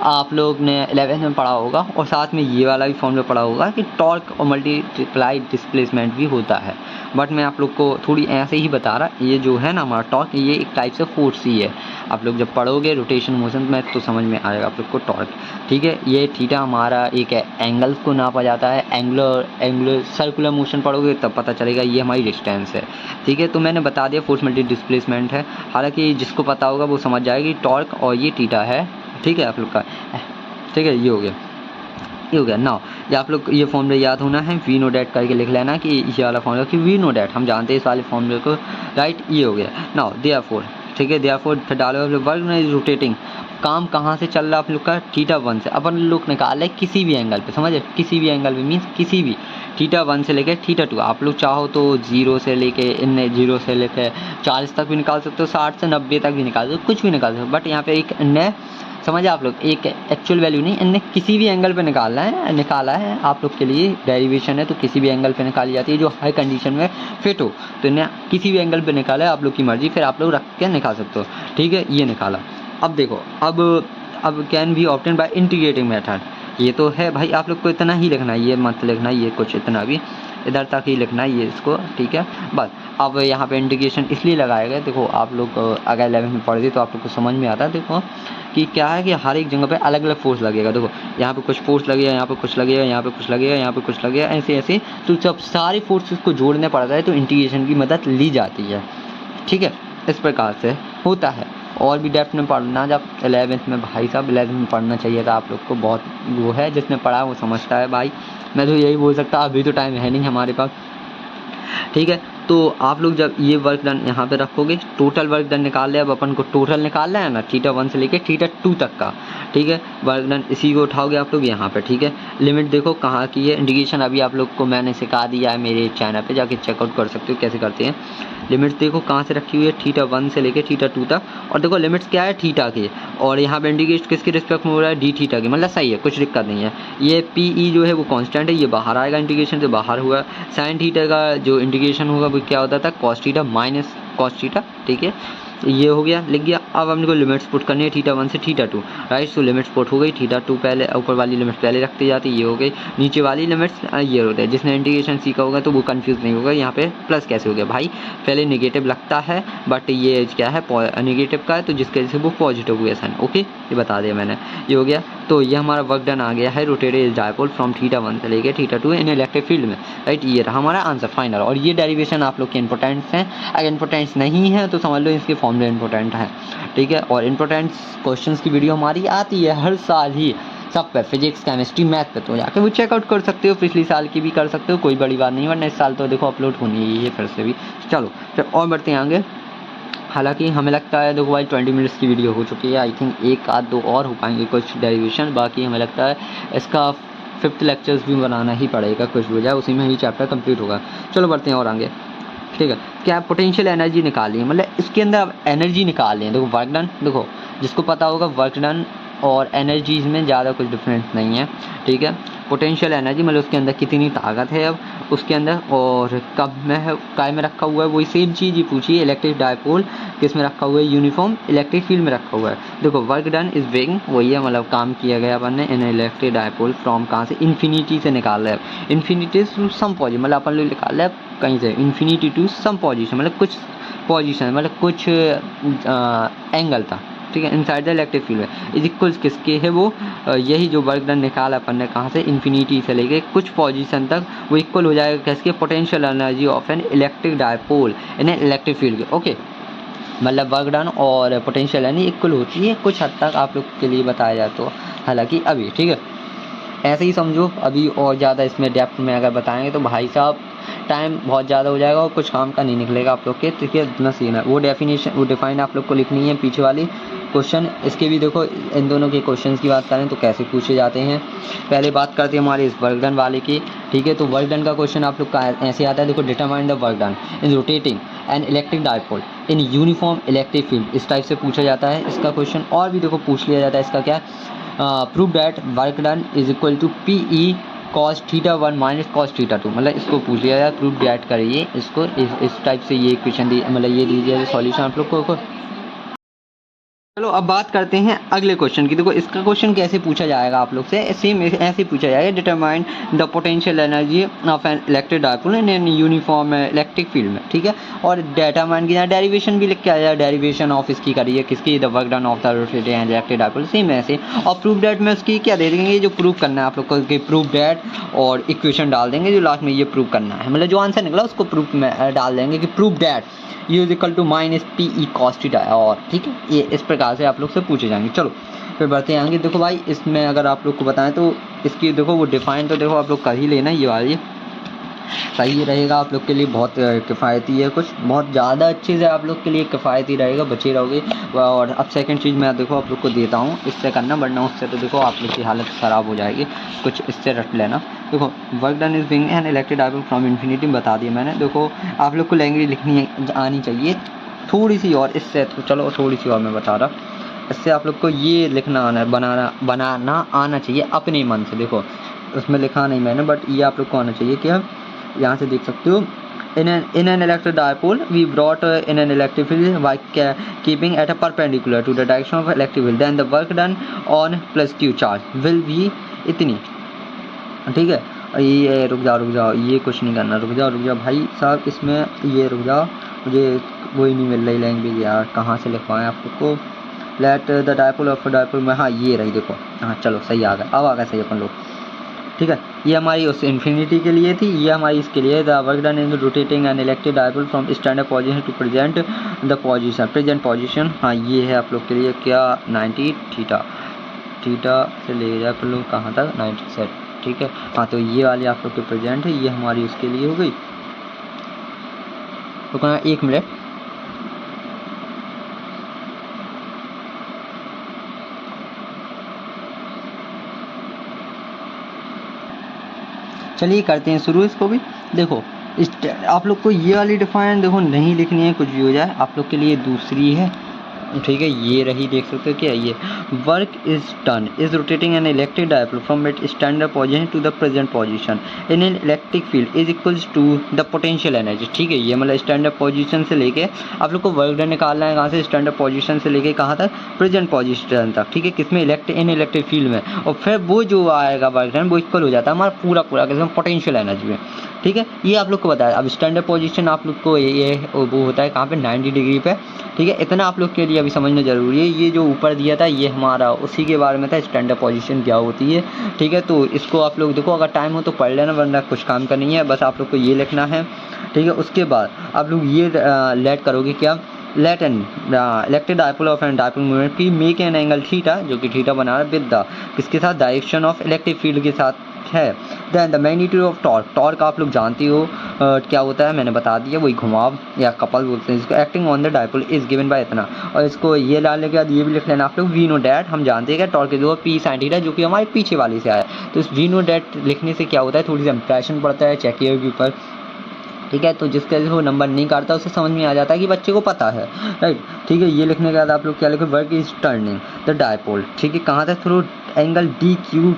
आप लोग ने 11th में पढ़ा होगा, और साथ में ये वाला भी फॉर्मूला पढ़ा होगा कि टॉर्क और मल्टीप्लाई डिस्प्लेसमेंट भी होता है, बट मैं आप लोग को थोड़ी ऐसे ही बता रहा। ये जो है ना हमारा टॉर्क, ये एक टाइप से फोर्स ही है। आप लोग जब पढ़ोगे रोटेशन मोशन में तो समझ में आएगा आप लोग को टॉर्क, ठीक है। ये थीटा हमारा एक है, एंगल्स को नापा जाता है, एंगुलर सर्कुलर मोशन पढ़ोगे तब पता चलेगा ये हमारी डिस्टेंस है, ठीक है। तो मैंने बता दिया फोर्स मल्टी डिस्प्लेसमेंट है, हालांकि जिसको पता होगा वो समझ जाएगी टॉर्क और ये थीटा है, ठीक है आप लोग का, ठीक है। ये हो गया, ये हो गया। नाउ ये आप लोग ये फॉर्मूला याद होना है, वी नो डैट करके लिख लेना कि ये वाला फॉर्मूला, कि वी नो डैट हम जानते हैं इस वाले फॉर्मूले को, राइट। ये हो गया। नाउ देयरफॉर, ठीक है, देयरफॉर फिर डालो वर्क इज रोटेटिंग, काम कहाँ से चल रहा है आप लोग का, थीटा 1 से। अपन लोग निकाले किसी भी एंगल पे, समझे, किसी भी एंगल पे मीन्स किसी भी थीटा 1 से लेके थीटा 2। आप लोग चाहो तो 0 से लेके इनने 0 से लेके 40 तक भी निकाल सकते हो, 60 से 90 तक भी निकाल सकते हो, कुछ भी निकाल सकते हो। बट यहाँ पे एक इनने, समझे आप लोग, एक एक्चुअल वैल्यू नहीं, इनने किसी भी एंगल पे निकाला है आप लोग के लिए, डेरिवेशन है तो किसी भी एंगल पे निकाली जाती है जो हाई कंडीशन में फिट हो, तो इन्हें किसी भी एंगल पे निकाला है, आप लोग की मर्जी, फिर आप लोग रख के निकाल सकते हो, ठीक है। ये निकाला। अब देखो अब can be obtain by integrating method, ये तो है भाई, आप लोग को इतना ही लिखना है, ये मत लिखना ये कुछ इतना भी, इधर तक ही लिखना है ये इसको, ठीक है बस। अब यहाँ पे इंटीग्रेशन इसलिए लगाया गया, देखो आप लोग अगर 11th में पढ़ते तो आप लोग को समझ में आता है, देखो कि क्या है कि हर एक जगह पे अलग अलग फोर्स लगेगा। देखो यहाँ पे कुछ फोर्स लगेगा, यहाँ पे कुछ लगेगा, यहाँ पे कुछ लगेगा, यहाँ पे कुछ लगेगा, ऐसे ऐसे, तो जब सारे फोर्सेस को जोड़ने पड़ता है तो इंटीग्रेशन की मदद ली जाती है, ठीक है। इस प्रकार से होता है। और भी डेप्थ में पढ़ना, जब 11th में भाई साहब 11th में पढ़ना चाहिए था आप लोग को, बहुत वो है, जिसने पढ़ा वो समझता है भाई, मैं तो यही बोल सकता, अभी तो टाइम है नहीं हमारे पास, ठीक है। तो आप लोग जब ये वर्क डन यहाँ पे रखोगे, टोटल वर्क डन निकाल ले, अब अपन को टोटल निकालना है ना, थीटा 1 से लेके थीटा 2 तक का, ठीक है। वर्क डन इसी को उठाओगे आप लोग यहाँ पे, ठीक है। लिमिट देखो कहाँ की है, इंडिकेशन अभी आप लोग को मैंने सिखा दिया है मेरे चैनल पे, जाके चेकआउट कर सकते हो कैसे करते हैं। लिमिट्स देखो कहाँ से रखी हुई है, थीटा 1 से लेके थीटा 2 तक, और देखो लिमिट्स क्या है, थीटा की, और यहाँ पे इंडिकेट किसके रिस्पेक्ट में हो रहा है, डी थीटा की, मतलब सही है, कुछ दिक्कत नहीं है। ये पी ई जो है वो कांस्टेंट है, ये बाहर आएगा, इंडिकेशन से बाहर हुआ। साइन थीटा का जो इंडिकेशन होगा वो क्या होता था, cos theta minus cos theta, ठीक है। ये हो गया, लिख गया। अब हमने को लिमिट्स पुट करनी है थीटा 1 से थीटा 2, राइट। सो लिमिट्स पुट हो गई, थीटा 2 पहले, ऊपर वाली लिमिट्स पहले रखती जाती, ये हो गई। नीचे वाली लिमिट्स ये होता है, जिसने इंटीग्रेशन सीखा होगा तो वो कंफ्यूज नहीं होगा। यहाँ पे प्लस कैसे हो गया भाई, पहले नेगेटिव लगता है बट ये क्या है, नेगेटिव का है, तो जिसके वजह से वो पॉजिटिव हुआ साइन। ओके, ये बता दिया मैंने, ये हो गया। तो ये हमारा वर्क डन आ गया है रोटेटेड डायपोल फ्रॉम थीटा 1 से लेके थीटा 2 इन इलेक्ट्रिक फील्ड में, राइट। ये रहा हमारा आंसर फाइनल। और ये डेरिवेशन आप लोग के इंपॉर्टेंट्स हैं, अगर इंपॉर्टेंट्स नहीं है तो समझ लो इसके फॉर्मूले इंपॉर्टेंट है, ठीक है। और इंपॉर्टेंट्स क्वेश्चंस की वीडियो हमारी आती है हर साल ही, सब पे, फिजिक्स, केमिस्ट्री, मैथ पे, तो जाके वो चेकआउट कर सकते हो। पिछली साल की भी कर सकते हो, कोई बड़ी बात नहीं, वरना इस साल तो देखो अपलोड होनी है फिर से भी। चलो फिर और बढ़ते हैं आगे। हालांकि हमें लगता है देखो भाई 20 मिनट्स की वीडियो हो चुकी है, आई थिंक एक आध दो और हो पाएंगे कुछ डेरिवेशन, बाकी हमें लगता है इसका 5th लेक्चर्स भी बनाना ही पड़ेगा, कुछ भी हो जाए उसी में ही चैप्टर कंप्लीट होगा। चलो बढ़ते हैं और आगे, ठीक है। क्या पोटेंशियल एनर्जी निकाली है, मतलब इसके अंदर अब एनर्जी निकाल लें। देखो वर्क डन, देखो जिसको पता होगा वर्क डन और एनर्जीज में ज़्यादा कुछ डिफरेंस नहीं है, ठीक है। पोटेंशियल एनर्जी मतलब उसके अंदर कितनी ताकत है अब उसके अंदर, और कब में है, काय में रखा हुआ है, वही सेम चीज़ ही पूछी। इलेक्ट्रिक डायपोल किस में रखा हुआ है, यूनिफॉर्म इलेक्ट्रिक फील्ड में रखा हुआ है। देखो वर्क डन इज बिग, वही है, मतलब काम किया गया अपन ने इन इलेक्ट्रिक डायपोल फ्रॉम कहाँ से, इन्फिनिटी से निकाल है। इन्फिनिटी टू सम पोजिशन, मतलब अपन लोग निकाल है कहीं से, इन्फिनिटी टू सम पोजिशन, मतलब कुछ पोजिशन, मतलब कुछ एंगल था, ठीक है, इनसाइड द इलेक्ट्रिक फील्ड में। इज इक्वल्स किसके है वो, यही जो वर्क डन निकाला अपन ने कहाँ से, इन्फिनिटी से लेके कुछ पोजीशन तक, वो इक्वल हो जाएगा किसके, potential energy of N electric dipole in an electric field के। ओके, मतलब वर्क डन और पोटेंशियल एनर्जी इक्वल होती है कुछ हद तक, आप लोग के लिए बताया जाए तो। हालांकि अभी ठीक है ऐसे ही समझो, अभी और ज़्यादा इसमें डेप्थ में अगर बताएंगे तो भाई साहब टाइम बहुत ज़्यादा हो जाएगा और कुछ काम का नहीं निकलेगा आप लोग के। ठीक है, इतना सीन है। वो डेफिनेशन, वो डिफाइन आप लोग को लिखनी है पीछे वाली क्वेश्चन। इसके भी देखो, इन दोनों के क्वेश्चंस की बात करें तो कैसे पूछे जाते हैं। पहले बात करते हैं हमारे इस वर्क डन वाले की, ठीक है। तो वर्क डन का क्वेश्चन आप लोग का ऐसे आता है, देखो determine the work done in rotating an electric dipole in uniform electric field, इस टाइप से पूछा जाता है इसका क्वेश्चन। और भी देखो पूछ लिया जाता है इसका क्या, prove that work done is equal to PE cos theta 1 minus cos theta 2, मतलब इसको पूछ लिया जाए, प्रूफ डेट करिए इसको, इस टाइप से ये क्वेश्चन दी, मतलब ये दीजिए सॉल्यूशन आप लोग को। चलो अब बात करते हैं अगले क्वेश्चन की। देखो इसका क्वेश्चन कैसे पूछा जाएगा आप लोग से, सेम ऐसे पूछा जाएगा, determine the potential energy of N electric dipole in an uniform electric field में, ठीक है। और डिटरमाइन की यहाँ डेरिवेशन भी लिख के आया, डेरिवेशन ऑफ इसकी करिए किसकी, the work done of the rotating an electric dipole, same ऐसे। और प्रूफ डेट में उसकी क्या दे देंगे, जो प्रूफ करना है आप लोग को, प्रूफ डेट और इक्वेशन डाल देंगे जो लास्ट में ये प्रूफ करना है, मतलब जो आंसर निकला उसको प्रूफ में डाल देंगे कि proof that U is equal to minus PE cos theta, और ठीक है ये इस प्रकार से आप लोग से पूछे जाएंगे। चलो फिर बढ़ते हैं आगे। देखो भाई इसमें अगर आप लोग को बताएं तो इसकी देखो वो डिफाइन तो देखो आप लोग कर ही लेना, ये वाली सही रहेगा आप लोग के लिए, बहुत किफ़ायती है, कुछ बहुत ज़्यादा अच्छे से आप लोग के लिए किफ़ायती रहेगा, बचे रहोगे। और अब सेकंड चीज़ मैं देखो आप लोग को देता हूँ, इससे करना, वरना उससे तो देखो आप लोग की हालत ख़राब हो जाएगी, कुछ इससे रट लेना। देखो work done is being an electric dipole from infinity बता दिया मैंने। देखो आप लोग को लैंग्वेज लिखनी आनी चाहिए थोड़ी सी और, इससे तो चलो थोड़ी सी और मैं बता रहा, इससे आप लोग को ये लिखना आना, बनाना आना चाहिए अपने मन से। देखो उसमें लिखा नहीं मैंने, बट ये आप लोग को आना चाहिए कि यहाँ से देख सकते हो, in an electric dipole we brought in an electric field by keeping at a perpendicular to the direction of electric field, then the work done on plus q charge will be इतनी, ठीक है। ये रुक जाओ, ये कुछ नहीं करना, रुक जाओ भाई साहब, इसमें ये रुक जाओ, मुझे वही नहीं मिल रही लैंग्वेज यार, कहाँ से लिखवाएं आप लोग को। Let the dipole of dipole में, हाँ ये रही देखो, हाँ चलो सही आ गया, अब आ गया सही अपन लोग, ठीक है। ये हमारी उस इन्फिनिटी के लिए थी, ये हमारी इसके लिए, the work done in rotating an electric dipole from standard position to present position, हाँ ये है आप लोग के लिए क्या, 90 थीटा से ले जाए अपन लोग कहाँ तक, 90 सेट, ठीक है। हाँ तो ये वाली आप लोग के प्रेजेंट है, ये हमारी उसके लिए हो गई। तो कहना 1 मिनट, चलिए करते हैं शुरू इसको भी। देखो आप लोग को ये वाली डिफाइन देखो नहीं लिखनी है, कुछ भी हो जाए, आप लोग के लिए दूसरी है, ठीक है, ये रही, देख सकते हो क्या ये work is done is rotating an electric dipole from it standard position to the present position in an electric field is equals to the potential energy. ठीक है, ये मतलब स्टैंडर्ड पोजीशन से लेके आप लोग को वर्क डन निकालना है कहाँ से, स्टैंडर्ड पोजीशन से लेके कहाँ तक, प्रेजेंट पोजीशन तक। ठीक है, किसमें, इलेक्ट्रिक फील्ड में, और फिर वो जो आएगा वर्क डन वो इक्वल हो जाता है हमारा पूरा किसमें, पोटेंशियल एनर्जी में। ठीक है, ये आप लोग को बताया। अब स्टैंडर्ड पोजीशन आप लोग को ये वो होता है कहाँ पे, 90 डिग्री पे। ठीक है, इतना आप लोग के लिए अभी समझना जरूरी है। ये जो ऊपर दिया था ये हमारा उसी के बारे में था, स्टैंडर्ड पोजीशन क्या होती है। ठीक है, तो इसको आप लोग देखो, अगर टाइम हो तो पढ़ लेना, वरना कुछ काम का नहीं है, बस आप लोग को ये लिखना है। ठीक है, उसके बाद आप लोग ये लेट करोगे क्या, let an electric dipole of an dipole movement P make an angle theta, जो कि थीटा बना रहा है विद द किसके साथ, डायरेक्शन ऑफ इलेक्ट्रिक फील्ड के साथ है। Then the magnitude of torque, torque आप लोग जानते हो क्या होता है, मैंने बता दिया, वही घुमाव या कपल बोलते हैं इसको, acting on the dipole is given by इतना। और इसको ये डालने के बाद ये भी लिख लेना आप लोग, वी नो डैट, हम जानते हैं कि टॉर्क के दो पी साइन थीटा, जो कि हमारे पीछे वाले से आया। तो इस वी नो डैट लिखने से क्या होता है, थोड़ी सी इंप्रेशन पड़ता है चेकियर के ऊपर। ठीक है, तो जिसका वो नंबर नहीं काटता उसे समझ में आ जाता है कि बच्चे को पता है, राइट। ठीक है, ये लिखने के बाद आप लोग क्या लिखे, work is turning the dipole. ठीक है, कहाँ तक, through angle D Q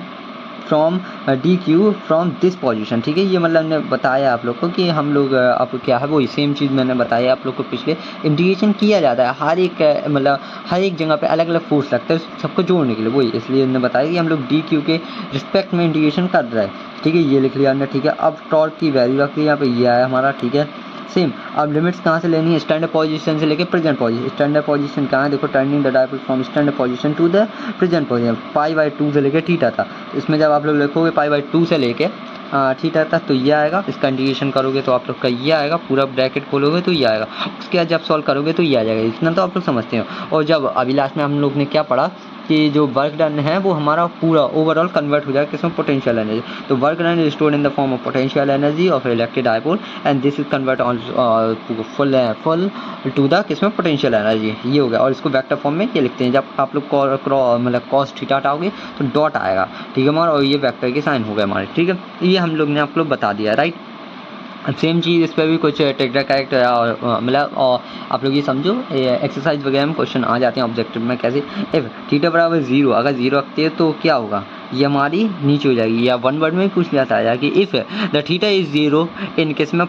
from this position. ठीक है, ये मतलब हमने बताया आप लोग को कि हम लोग आप क्या है वो सेम चीज़ मैंने बताया आप लोग को पिछले, इंडिकेशन किया जाता है हर एक मतलब हर एक जगह पे अलग अलग फोर्स लगता है सबको जोड़ने के लिए, वही इसलिए हमने बताया कि हम लोग डी क्यू के रिस्पेक्ट में इंडिकेशन कर रहे हैं। ठीक है, ये लिख लिया हमने। ठीक है, अब टॉर्क की वैल्यू रखी है यहाँ पे, ये आया हमारा। ठीक है, सेम। अब लिमिट्स कहाँ से लेनी है, स्टैंडर्ड पोजीशन से लेके प्रेजेंट पोजीशन। स्टैंडर्ड पोजीशन कहाँ है, देखो, turning the dipole from standard position to the present position, π/2 से लेके थीटा था। इसमें जब आप लोग लिखोगे π/2 से लेके थीटा तक, तो ये आएगा। इसका इंडिकेशन करोगे तो आप लोग का ये आएगा, पूरा ब्रैकेट खोलोगे तो ये आएगा। उसके बाद जब सॉल्व करोगे तो ये आ जाएगा। इतना तो आप लोग समझते हो। और जब अभी लास्ट में हम लोग ने क्या पढ़ा कि जो वर्क डन है वो हमारा पूरा ओवरऑल कन्वर्ट हो जाएगा किसमें, पोटेंशियल एनर्जी। तो work done is stored in the form of potential energy of electric dipole and this is convert on full to the किसमें, पोटेंशियल एनर्जी। ये हो गया। और इसको वेक्टर फॉर्म में ये लिखते हैं, जब आप लोग मतलब कॉस थीटा हटाओगे तो डॉट आएगा। ठीक है हमारा, और ये वेक्टर के साइन हो गए हमारे। ठीक है, ये हम लोग ने आप लोग बता दिया, राइट। अब सेम चीज़ इस पर भी कुछ टेक्निकल करेक्ट और मतलब और आप लोग ये समझो, एक्सरसाइज वगैरह में क्वेश्चन आ जाते हैं ऑब्जेक्टिव में कैसे, इफ थीटा बराबर 0, अगर 0 रखते हैं तो क्या होगा, ये हमारी नीचे हो जाएगी। या वन वर्ड में भी पूछ जाता है कि इफ़ द थीटा इज 0 इन किसमें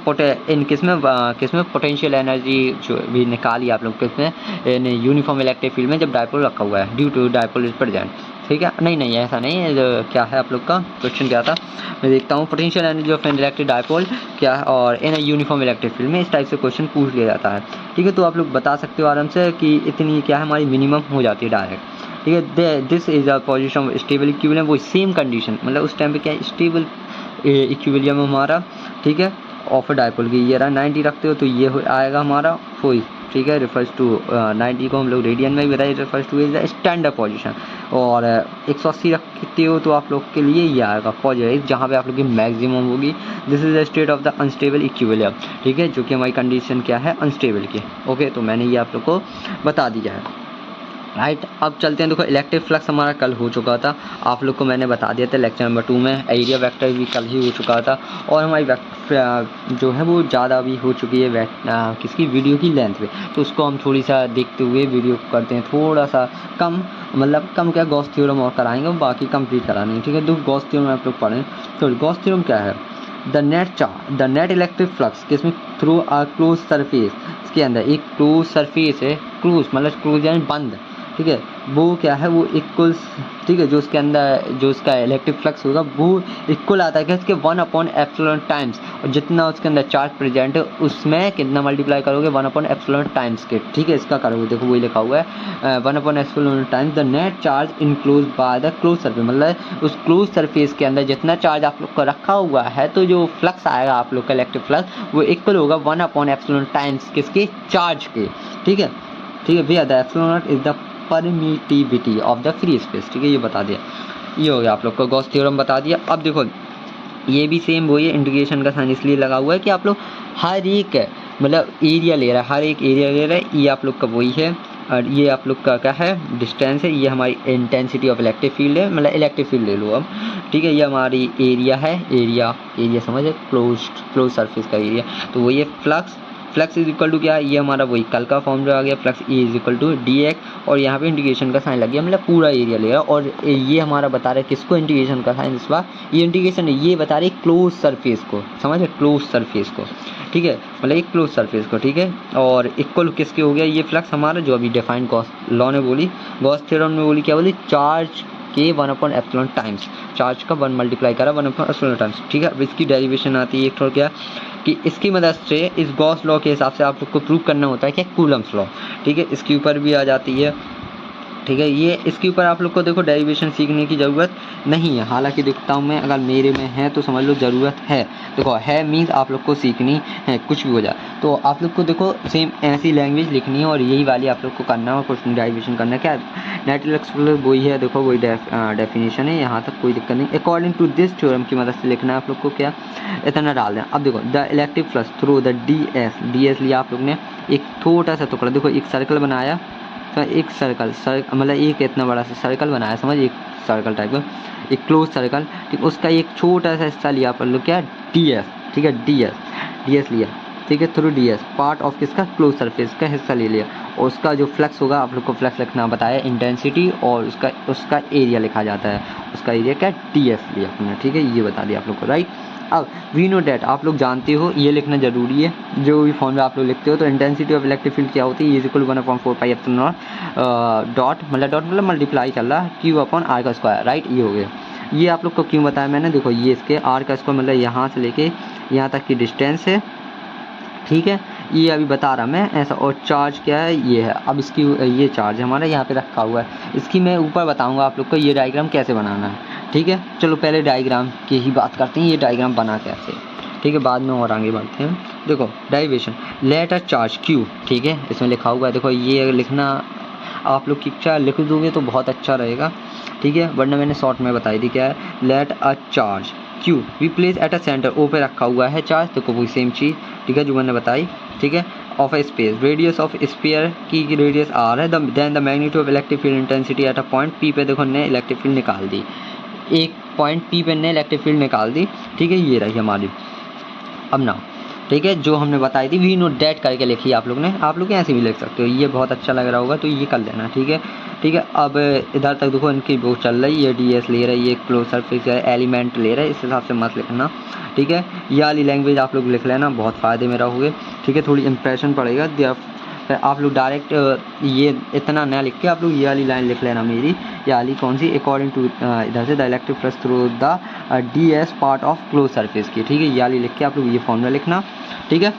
किसमें पोटेंशियल एनर्जी जो भी निकाली आप लोग किसमें, इन यूनिफॉर्म इलेक्ट्रिक फील्ड में जब डायपोल रखा हुआ है, due to dipole is present. ठीक है, नहीं ऐसा नहीं है। क्या है आप लोग का क्वेश्चन क्या था, मैं देखता हूँ, potential energy of N electric dipole क्या है, और इन यूनिफॉर्म इलेक्ट्रिक फील्ड में इस टाइप से क्वेश्चन पूछ लिया जाता है। ठीक है, तो आप लोग बता सकते हो आराम से कि इतनी क्या है हमारी मिनिमम हो जाती है डायरेक्ट। ठीक है, this is a position of stable equilibrium, वो सेम कंडीशन, मतलब उस टाइम पे क्या स्टेबल इक्विलिब्रियम हमारा। ठीक है, ऑफ डायपोल की ये रहा 90 रखते हो तो ये आएगा हमारा कोई। ठीक है, रिफर्स टू 90 को हम लोग रेडियन में भी बताइए, refers two is the standard position. और 180 रखते हो तो आप लोग के लिए ये आएगा पॉजिटिव, जहाँ पे आप लोग की मैक्सिमम होगी। This is the state of the unstable equilibrium. ठीक है, जो कि हमारी कंडीशन क्या है, अनस्टेबल की। ओके, तो मैंने ये आप लोग को बता दिया है, राइट। अब चलते हैं, देखो इलेक्ट्रिक फ्लक्स हमारा कल हो चुका था, आप लोग को मैंने बता दिया था लेक्चर नंबर 2 में। एरिया वेक्टर भी कल ही हो चुका था, और हमारी जो है वो ज़्यादा भी हो चुकी है किसकी, वीडियो की लेंथ पे। तो उसको हम थोड़ी सा देखते हुए वीडियो करते हैं थोड़ा सा कम, मतलब कम क्या, गॉस थ्योरम और कराएंगे, बाकी कंप्लीट करानी। ठीक है, तो गॉस थ्योरम आप लोग पढ़ें। तो गॉस थ्योरम क्या है, द नेट इलेक्ट्रिक फ्लक्स किसमें, थ्रू अ क्लोज सरफेस, इसके अंदर एक क्लोज सरफेस है, क्लोज मतलब क्लोज यानी बंद। ठीक है, वो क्या है, वो इक्वल। ठीक है, जो उसके अंदर जो उसका इलेक्ट्रिक फ्लक्स होगा वो इक्वल आता है कि इसके 1/ε टाइम्स, और जितना उसके अंदर चार्ज प्रेजेंट है उसमें कितना मल्टीप्लाई करोगे, 1/ε टाइम्स के। ठीक है, इसका करोगे, देखो वही लिखा हुआ है 1/ε times the net charge enclose by the close surface, मतलब उस क्लोज सरफेस के अंदर जितना चार्ज आप लोग का रखा हुआ है, तो जो फ्लक्स आएगा आप लोग का इलेक्ट्रिक फ्लक्स वो इक्वल होगा 1/ε टाइम्स किसके, चार्ज के। ठीक है, भैया the ε0 is the permittivity of the free space. ठीक है, ये बता दिया, ये हो गया आप लोग को गॉस थ्योरम बता दिया। अब देखो ये भी सेम वही है, इंटीग्रेशन का साइन इसलिए लगा हुआ है कि आप लोग हर एक मतलब एरिया ले रहा है, हर एक एरिया ले रहा है, ये आप लोग का वही है। और ये आप लोग का क्या है, डिस्टेंस है, ये हमारी इंटेंसिटी ऑफ इलेक्ट्रिक फील्ड है, मतलब इलेक्ट्रिक फील्ड ले लो अब। ठीक है, ये हमारी एरिया है, एरिया समझे, क्लोज सरफेस का एरिया, तो वही है flux. Flux is equal to क्या है, ये हमारा वही कल का फॉर्मूला आ गया, flux E is equal to D X, और यहाँ पे इंटीग्रेशन का साइन लग गया, मतलब पूरा एरिया ले रहा है। और ये हमारा बता रहा है किसको, इंटीग्रेशन का साइन, इस बार ये इंटीग्रेशन है, ये बता रहे क्लोज सरफेस को, समझ क्लोज सरफेस को, ठीक है, मतलब एक क्लोज सरफेस को, ठीक है। और इक्वल किसके हो गया, ये फ्लक्स हमारा जो अभी डिफाइंड गॉस लॉ ने बोली, गॉस थ्योरम ने बोली, क्या बोली, चार्ज के 1/ε टाइम्स, चार्ज का 1 मल्टीप्लाई करा 1/ε टाइम्स, ठीक है। अब इसकी डेरिवेशन आती है एक थोड़ा क्या कि इसकी मदद से इस गॉस लॉ के हिसाब से आप लोग को प्रूव करना होता है कि कूलम्स लॉ, ठीक है, इसके ऊपर भी आ जाती है, ठीक है। ये इसके ऊपर आप लोग को देखो डेरिवेशन सीखने की ज़रूरत नहीं है, हालांकि देखता हूँ मैं, अगर मेरे में है तो समझ लो ज़रूरत है, देखो है मीन्स आप लोग को सीखनी है, कुछ भी हो जाए तो आप लोग को देखो सेम ऐसी लैंग्वेज लिखनी है और यही वाली आप लोग को करना है और कुछ डेरिवेशन करना है। क्या नेचुरल एक्सप्लोरर वही है, देखो वही डेफिनेशन है, यहाँ तक कोई दिक्कत नहीं। अकॉर्डिंग टू दिस थ्योरम की मदद से लिखना है आप लोग को, क्या इतना डाल दें। अब देखो the electric flux through the D S लिया आप लोग ने, एक छोटा सा टुकड़ा, देखो एक सर्कल बनाया, तो एक सर्कल मतलब एक इतना बड़ा सा सर्कल बनाया, समझ, एक सर्कल टाइप का, एक क्लोज सर्कल, ठीक, उसका एक छोटा सा हिस्सा लिया अपन लोग, क्या डी एस, ठीक है, डी एस लिया, ठीक है, through D S part of किसका, क्लोज सरफेस का हिस्सा ले लिया, और उसका जो फ्लक्स होगा आप लोग को फ्लक्स लिखना बताया, इंटेंसिटी, और उसका एरिया लिखा जाता है, उसका एरिया क्या डी एस लिया अपना, ठीक है, ये बता दिया आप लोग को, राइट। अब वी नो डैट आप लोग जानते हो, ये लिखना जरूरी है, जो भी फॉर्मूला आप लोग लिखते हो, तो इंटेंसिटी ऑफ इलेक्ट्रिक फील्ड क्या होती है, इज इक्वल 1/4πε डॉट मल्टीप्लाई कर रहा क्यू अपॉन आर का स्क्वायर, राइट, ये हो गया। ये आप लोग को क्यों बताया मैंने, देखो ये इसके आर का स्क्वायर मतलब यहाँ से लेके यहाँ तक की डिस्टेंस है, ठीक है, ये अभी बता रहा मैं ऐसा। और चार्ज क्या है, ये है, अब इसकी ये चार्ज हमारा यहाँ पे रखा हुआ है, इसकी मैं ऊपर बताऊंगा आप लोग को ये डायग्राम कैसे बनाना है, ठीक है। चलो पहले डायग्राम की ही बात करते हैं, ये डायग्राम बना कैसे, ठीक है, बाद में और आगे बढ़ते हैं। देखो derivation, let a charge Q, ठीक है, इसमें लिखा हुआ है, देखो ये लिखना आप लोग की इच्छा, लिख दोगे तो बहुत अच्छा रहेगा, ठीक है, वरना मैंने शॉर्ट में बताई थी क्या है, let a charge q we place at a centre, O पे रखा हुआ है चार्ज, देखो वही सेम चीज़, ठीक है, जो मैंने बताई, ठीक है, of a space, radius of sphere की रेडियस आर है, then the magnitude of electric field intensity at a point P पे, देखो ने इलेक्ट्रिक फील्ड निकाल दी, एक पॉइंट पी पे ने इलेक्ट्रिक फील्ड निकाल दी, ठीक है, ये रही हमारी। अब ना, ठीक है, जो हमने बताई थी वी नो डैट करके लिखी आप लोग ने, आप लोग ऐसे भी लिख सकते हो, ये बहुत अच्छा लग रहा होगा तो ये कर लेना, ठीक है, ठीक है। अब इधर तक देखो इनकी वो चल रही है, डी एस ले रही है, ये क्लोज सरफेस एलिमेंट ले रहे हैं, इस हिसाब से मत लिखना, ठीक है, ये वाली लैंग्वेज आप लोग लिख लेना, बहुत फ़ायदे में रहोगे, ठीक है, थोड़ी इंप्रेशन पड़ेगा, आप लोग डायरेक्ट ये इतना ना लिख के आप लोग ये वाली लाइन लिख लेना मेरी, ये वाली कौन सी, अकॉर्डिंग टू इधर से the electric flux through the D S part of close surface की, ठीक है, ये वाली लिख के आप लोग ये फॉर्मूला लिखना, ठीक है,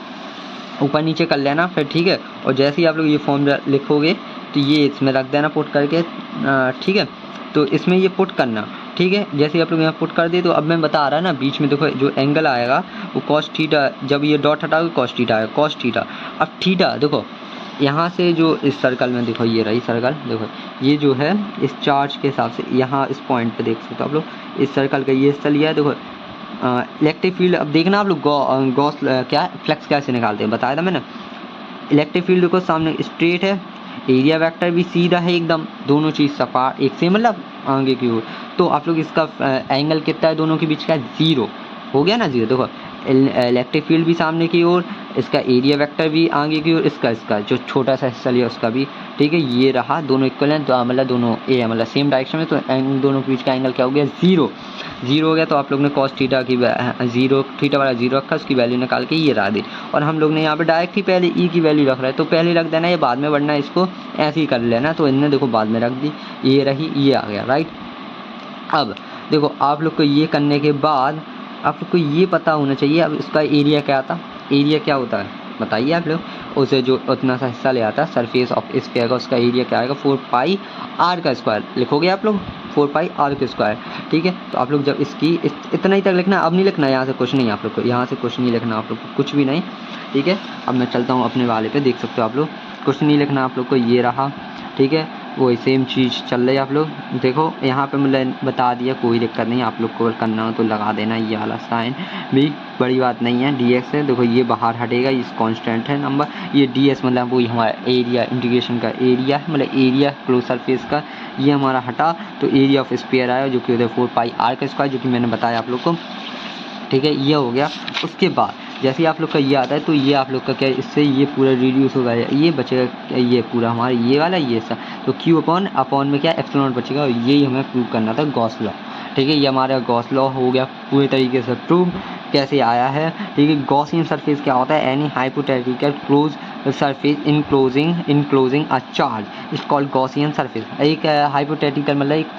ऊपर नीचे कर लेना फिर, ठीक है। और जैसे ही आप लोग ये फॉर्मूला लिखोगे तो ये इसमें रख देना पुट करके, ठीक है, तो इसमें ये पुट करना, ठीक है, जैसे ही आप लोग यहाँ पुट कर दे, तो अब मैं बता रहा ना बीच में देखो जो एंगल आएगा वो कॉस थीटा, जब ये डॉट हटाओगे कॉस थीटा आएगा, कॉस थीटा। अब थीटा देखो यहाँ से जो इस सर्कल में देखो ये रही सर्कल, देखो ये जो है इस चार्ज के हिसाब से यहाँ इस पॉइंट पे देख सकते हो आप लोग, इस सर्कल का ये हिस्सा लिया है, देखो इलेक्ट्रिक फील्ड। अब देखना आप लोग गॉस क्या फ्लक्स कैसे निकालते हैं, बताया था मैंने। इलेक्ट्रिक फील्ड देखो सामने स्ट्रेट है, एरिया वेक्टर भी सीधा है एकदम, दोनों चीज़ सपाट एक से मतलब आगे की ओर, तो आप लोग इसका एंगल कितना है दोनों के बीच का, 0 हो गया ना, 0। देखो इलेक्ट्रिक फील्ड भी सामने की ओर, इसका एरिया वेक्टर भी आगे की ओर, इसका जो छोटा सा हिस्सा लिया उसका भी, ठीक है, ये रहा, दोनों इक्वल हैं, तो मतलब दोनों ए मतलब सेम डायरेक्शन में, तो दोनों के बीच का एंगल क्या हो गया, 0 हो गया। तो आप लोग ने कॉस थीटा की 0 थीटा वाला 0 रखा, उसकी वैल्यू निकाल के ये रहा दी, और हम लोग ने यहाँ पे डायरेक्ट ही पहले ई की वैल्यू रख रहा है, तो पहले रख देना, ये बाद में बढ़ना, इसको ऐसे ही कर लेना, तो इनने देखो बाद में रख दी, ये रही, ये आ गया, राइट। अब देखो आप लोग को ये करने के बाद आप लोग को ये पता होना चाहिए अब इसका एरिया क्या था, एरिया क्या होता है बताइए आप लोग, उसे जो उतना सा हिस्सा ले आता है सरफेस ऑफ स्फीयर का, उसका एरिया क्या आएगा, 4πr का स्क्वायर लिखोगे आप लोग, 4πr का स्क्वायर, ठीक है। तो आप लोग जब इसकी इतना ही तक लिखना, अब नहीं लिखना, यहाँ से कुछ नहीं, आप लोग को यहाँ से कुछ नहीं लिखना, आप लोग को कुछ भी नहीं, ठीक है। अब मैं चलता हूँ अपने वाले पे, देख सकते हो आप लोग, कुछ नहीं लिखना आप लोग को, ये रहा, ठीक है, वही सेम चीज़ चल रही है। आप लोग देखो यहाँ पे मतलब बता दिया, कोई दिक्कत नहीं, आप लोग को करना हो तो लगा देना, ये वाला साइन भी बड़ी बात नहीं है, डी एक्स है, देखो ये बाहर हटेगा, इस कांस्टेंट है नंबर, ये डी एस मतलब वही हमारा एरिया, इंटीग्रेशन का एरिया है, मतलब एरिया क्लोज सरफेस का, ये हमारा हटा, तो एरिया ऑफ स्फीयर आया जो कि होता है 4πr का स्क्वायर, जो कि मैंने बताया आप लोग को, ठीक है, ये हो गया। उसके बाद जैसे ही आप लोग का ये आता है तो ये आप लोग का क्या है, इससे ये पूरा रिड्यूस होगा, ये बचेगा ये पूरा हमारा ये वाला ये सा, तो Q अपॉन में क्या एप्सिलॉन बचेगा, और यही हमें प्रूव करना था गॉस लॉ। ठीक है, ये हमारा गॉस लॉ हो गया पूरी तरीके से प्रूव। कैसे आया है, ठीक है। गॉसियन सरफेस क्या होता है, any hypothetical close surface enclosing a charge is called Gaussian surface. एक हाइपोथेटिकल मतलब एक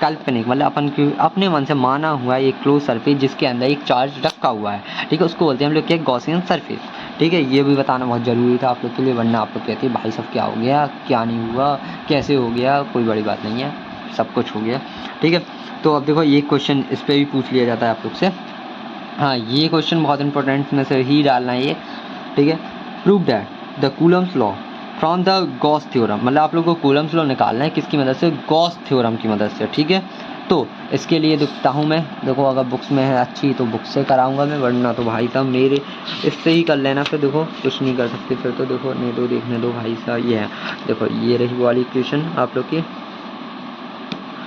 काल्पनिक मतलब अपने मन से माना हुआ एक क्लोज सरफेस जिसके अंदर एक चार्ज रखा हुआ है, ठीक है, उसको बोलते हैं हम लोग क्या, गॉसियन सरफेस। ठीक है, ये भी बताना बहुत ज़रूरी था आप लोग के लिए, वरना आप लोग कहते हैं भाई साहब क्या हो गया, क्या नहीं हुआ, कैसे हो गया, कोई बड़ी बात नहीं है, सब कुछ हो गया। ठीक है, तो अब देखो ये क्वेश्चन इस पर भी पूछ लिया जाता है आप लोग से। हाँ, ये क्वेश्चन बहुत इंपॉर्टेंट में से ही डालना है ये। ठीक है, prove that the Coulomb's law from the Gauss theorem, मतलब आप लोग को कूलम्स लॉ निकालना है किसकी मदद से, गॉस थ्योरम की मदद से। ठीक है, तो इसके लिए दिखता हूँ मैं, देखो अगर बुक्स में है अच्छी तो बुक से कराऊंगा मैं, वरना तो भाई साहब मेरे इससे ही कर लेना, फिर देखो कुछ नहीं कर सकते फिर तो, देखो नहीं तो देखने दो भाई साहब। ये है देखो, ये रही वाली इक्वेशन आप लोग की।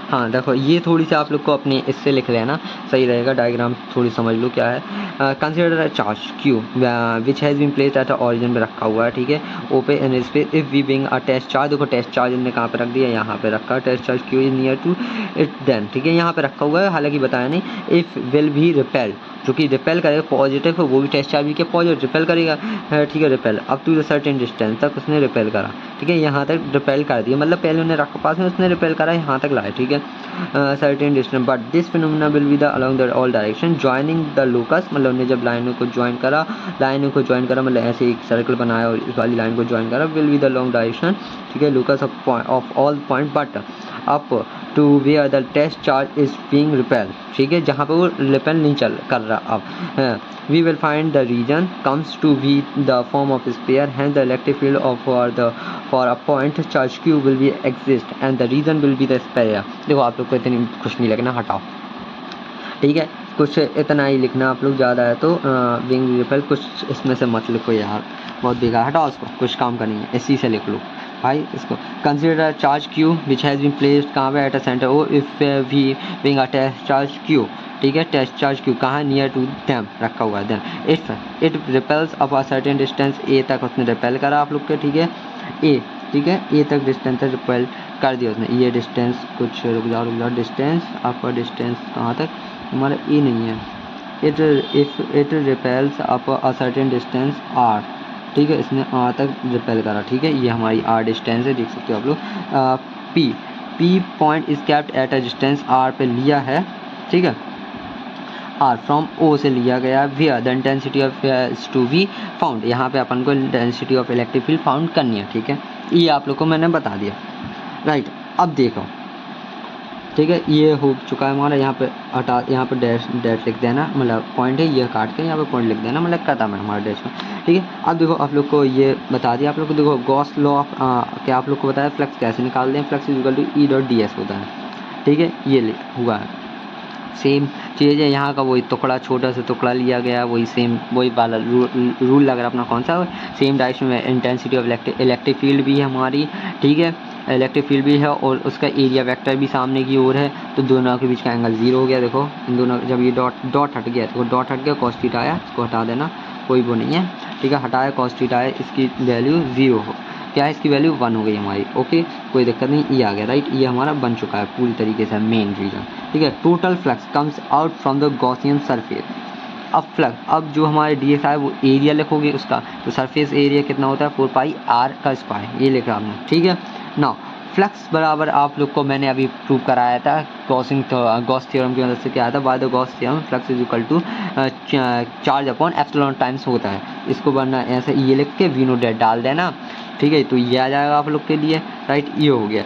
हाँ देखो, ये थोड़ी सी आप लोग को अपने इससे लिख लेना, सही रहेगा, डायग्राम थोड़ी समझ लो क्या है। Consider a charge Q which has been placed at origin में रखा हुआ है। ठीक है, open in space if we bring a test charge, देखो टेस्ट चार्ज इनने कहाँ पे रख दिया, यहाँ पे रखा, test charge Q is near to it then. ठीक है, यहाँ पे रखा हुआ है, हालांकि बताया नहीं। इफ विल भी रिपेल, जो कि रिपेल करेगा पॉजिटिव है, वो भी टेस्ट चार्ज भी क्या पॉजिटिव रिपेल करेगा। ठीक है, repel up to the certain distance तक उसने रिपेल करा। ठीक है, यहाँ तक रिपेल कर दिया, मतलब पहले उन्हें रखा पास में, उसने रिपेल करा, यहाँ तक लाया। ठीक है, certain distance, but this phenomena will be the along the all direction joining the locus, मतलब उन्हें जब लाइनों को ज्वाइन करा मतलब ऐसे एक सर्कल बनाया और इस वाली लाइन को ज्वाइन करा, will be the long direction. ठीक है, locus of all point but up to where the test charge is being repel. ठीक है, जहाँ पे वो रिपेल नहीं कर रहा अब, we will find the region comes to be the form of sphere, hence the electric field of for a point charge Q will be exist and the region will be the sphere। देखो आप लोग को इतनी कुछ नहीं लिखना, हटाओ। ठीक है, कुछ इतना ही लिखना आप लोग, ज़्यादा है तो बिंग रिपेल कुछ इसमें से मत लिखो यार, बहुत बेकार, हटाओ उसको, कुछ काम का नहीं है, इसी से लिख लो भाई इसको। Consider charge Q which has been placed कहाँ पे, at a centre O if we bring a test charge Q। ठीक है, टेस्ट चार्ज Q कहाँ, नियर टू दैम रखा हुआ है, then it repels up a certain distance, A तक उसने रिपेल करा आप लोग के। ठीक है, ए, ठीक है, ए तक डिस्टेंस तक रिपेल कर दिया उसने, ये डिस्टेंस कुछ रुक जाओ डिस्टेंस, आपका डिस्टेंस कहाँ तक, हमारा ए नहीं है, it repels up a certain distance R. ठीक है, इसने आर तक रिपेल करा। ठीक है, ये हमारी आर डिस्टेंस है, देख सकते हो आप लोग। P point is kept at a distance R पे लिया है। ठीक है, आर फ्रॉम ओ से लिया गया, where the intensity of to be found, यहाँ पे अपन को intensity of electric field found करनी है। ठीक है, ये आप लोग को मैंने बता दिया, राइट। अब देखो, ठीक है, ये हो चुका है हमारा, यहाँ पे हटा, यहाँ पे डैश लिख देना, मतलब पॉइंट है ये काट के यहाँ पे पॉइंट लिख देना, मतलब खत्म है हमारा डैश में। ठीक है, अब देखो आप लोग को ये बता दिया आप लोग को, देखो गॉस लॉ ऑफ क्या आप लोग को बताया, फ्लक्स कैसे निकालते हैं, flux is equal to E dot D S होता है। ठीक है, ये हुआ है, सेम चीज़ है, यहाँ का वही टुकड़ा, छोटा सा टुकड़ा लिया गया, वही सेम वही वाला रूल लग रहा अपना, कौन सा, सेम डायरेक्शन में इंटेंसिटी ऑफ इलेक्ट्रिक फील्ड भी है हमारी। ठीक है, इलेक्ट्रिक फील्ड भी है और उसका एरिया वेक्टर भी सामने की ओर है, तो दोनों के बीच का एंगल जीरो हो गया। देखो इन दोनों, जब ये डॉट हट गया, देखो डॉट हट गया, कॉस थीटा आया, इसको हटा देना, कोई वो नहीं है। ठीक है, हटाया कॉस थीटा आया, इसकी वैल्यू जीरो हो, क्या है, इसकी वैल्यू 1 हो गई हमारी। ओके, कोई दिक्कत नहीं, ये आ गया, राइट, ये हमारा बन चुका है पूरी तरीके से मेन रीजन। ठीक है, total flux comes out from the Gaussian surface. अब फ्लक्स, अब जो हमारे डी एस है वो एरिया लिखोगे उसका, तो सरफेस एरिया कितना होता है, 4 पाई आर का स्क्वायर, ये लिखा हमने। ठीक है, नाउ फ्लक्स बराबर आप लोग को मैंने अभी प्रूव कराया था गॉस थ्योरम की मदद से, क्या आया था, by the Gauss theorem flux is equal to charge upon epsilon times होता है। इसको बनना ऐसे, ये लिख के वी नो डेट डाल देना। ठीक है, तो ये आ जाएगा आप लोग के लिए, राइट, ये हो गया,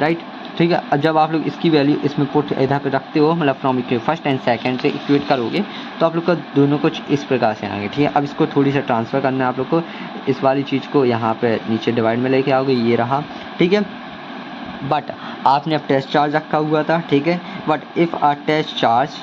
राइट। ठीक है, जब आप लोग इसकी वैल्यू इसमें पुट इधर पे रखते हो, मतलब फ्रॉम फर्स्ट एंड सेकंड से इक्वेट करोगे, तो आप लोग का दोनों कुछ इस प्रकार से आएंगे। ठीक है, अब इसको थोड़ी सा ट्रांसफ़र करना है आप लोग को, इस वाली चीज़ को यहाँ पे नीचे डिवाइड में लेके आओगे, ये रहा। ठीक है, बट आपने अब टेस्ट चार्ज रखा हुआ था। ठीक है, but if a test charge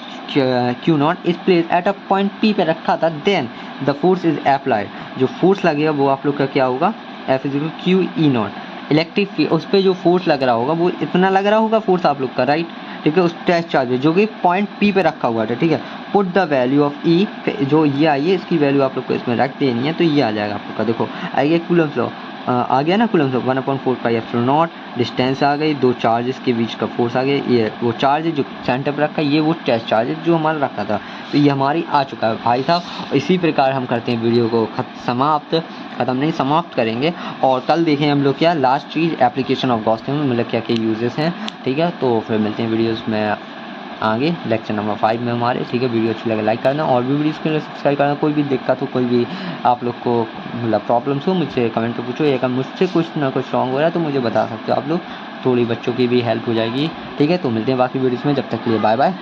Q not is place at a point P पे रखा था, then the force is applied, जो फोर्स लगेगा वो आप लोग का क्या होगा, F is Q E not. Electric field, उस पर जो फोर्स लग रहा होगा वो इतना लग रहा होगा फोर्स आप लोग का, राइट। ठीक है, उस टेस्ट चार्ज जो कि पॉइंट P पे रखा हुआ था, ठीक है। Put the value of E, जो ये आई है इसकी वैल्यू आप लोग को इसमें रख देनी है, तो ये आ जाएगा आप लोग का। देखो आइए कूलम्स लॉ आ गया ना, कूलम्स लॉ 1/4πε0, डिस्टेंस आ गई, दो चार्जेस के बीच का फोर्स आ गया, ये वो चार्ज जो सेंटर पर रखा है, ये वो टेस्ट चार्ज है जो हमारा रखा था, तो ये हमारी आ चुका है भाई साहब। इसी प्रकार हम करते हैं वीडियो को ख़त्म नहीं, समाप्त करेंगे। और कल देखें हम लोग क्या last cheese application of Gauss theorem, मतलब क्या क्या यूजेस हैं, ठीक है। तो फिर मिलते हैं वीडियोस में आगे लेक्चर नंबर 5 में हमारे, ठीक है। वीडियो अच्छी लगे लाइक करना और भी वीडियोस के लिए सब्सक्राइब करना। कोई भी दिक्कत हो, कोई भी आप लोग को मतलब प्रॉब्लम्स हो, मुझसे कमेंट पे पूछो, या मुझसे कुछ ना कुछ रॉन्ग हो रहा है तो मुझे बता सकते हो आप लोग, थोड़ी बच्चों की भी हेल्प हो जाएगी, ठीक है। तो मिलते हैं बाकी वीडियोस में, जब तक के लिए बाय बाय।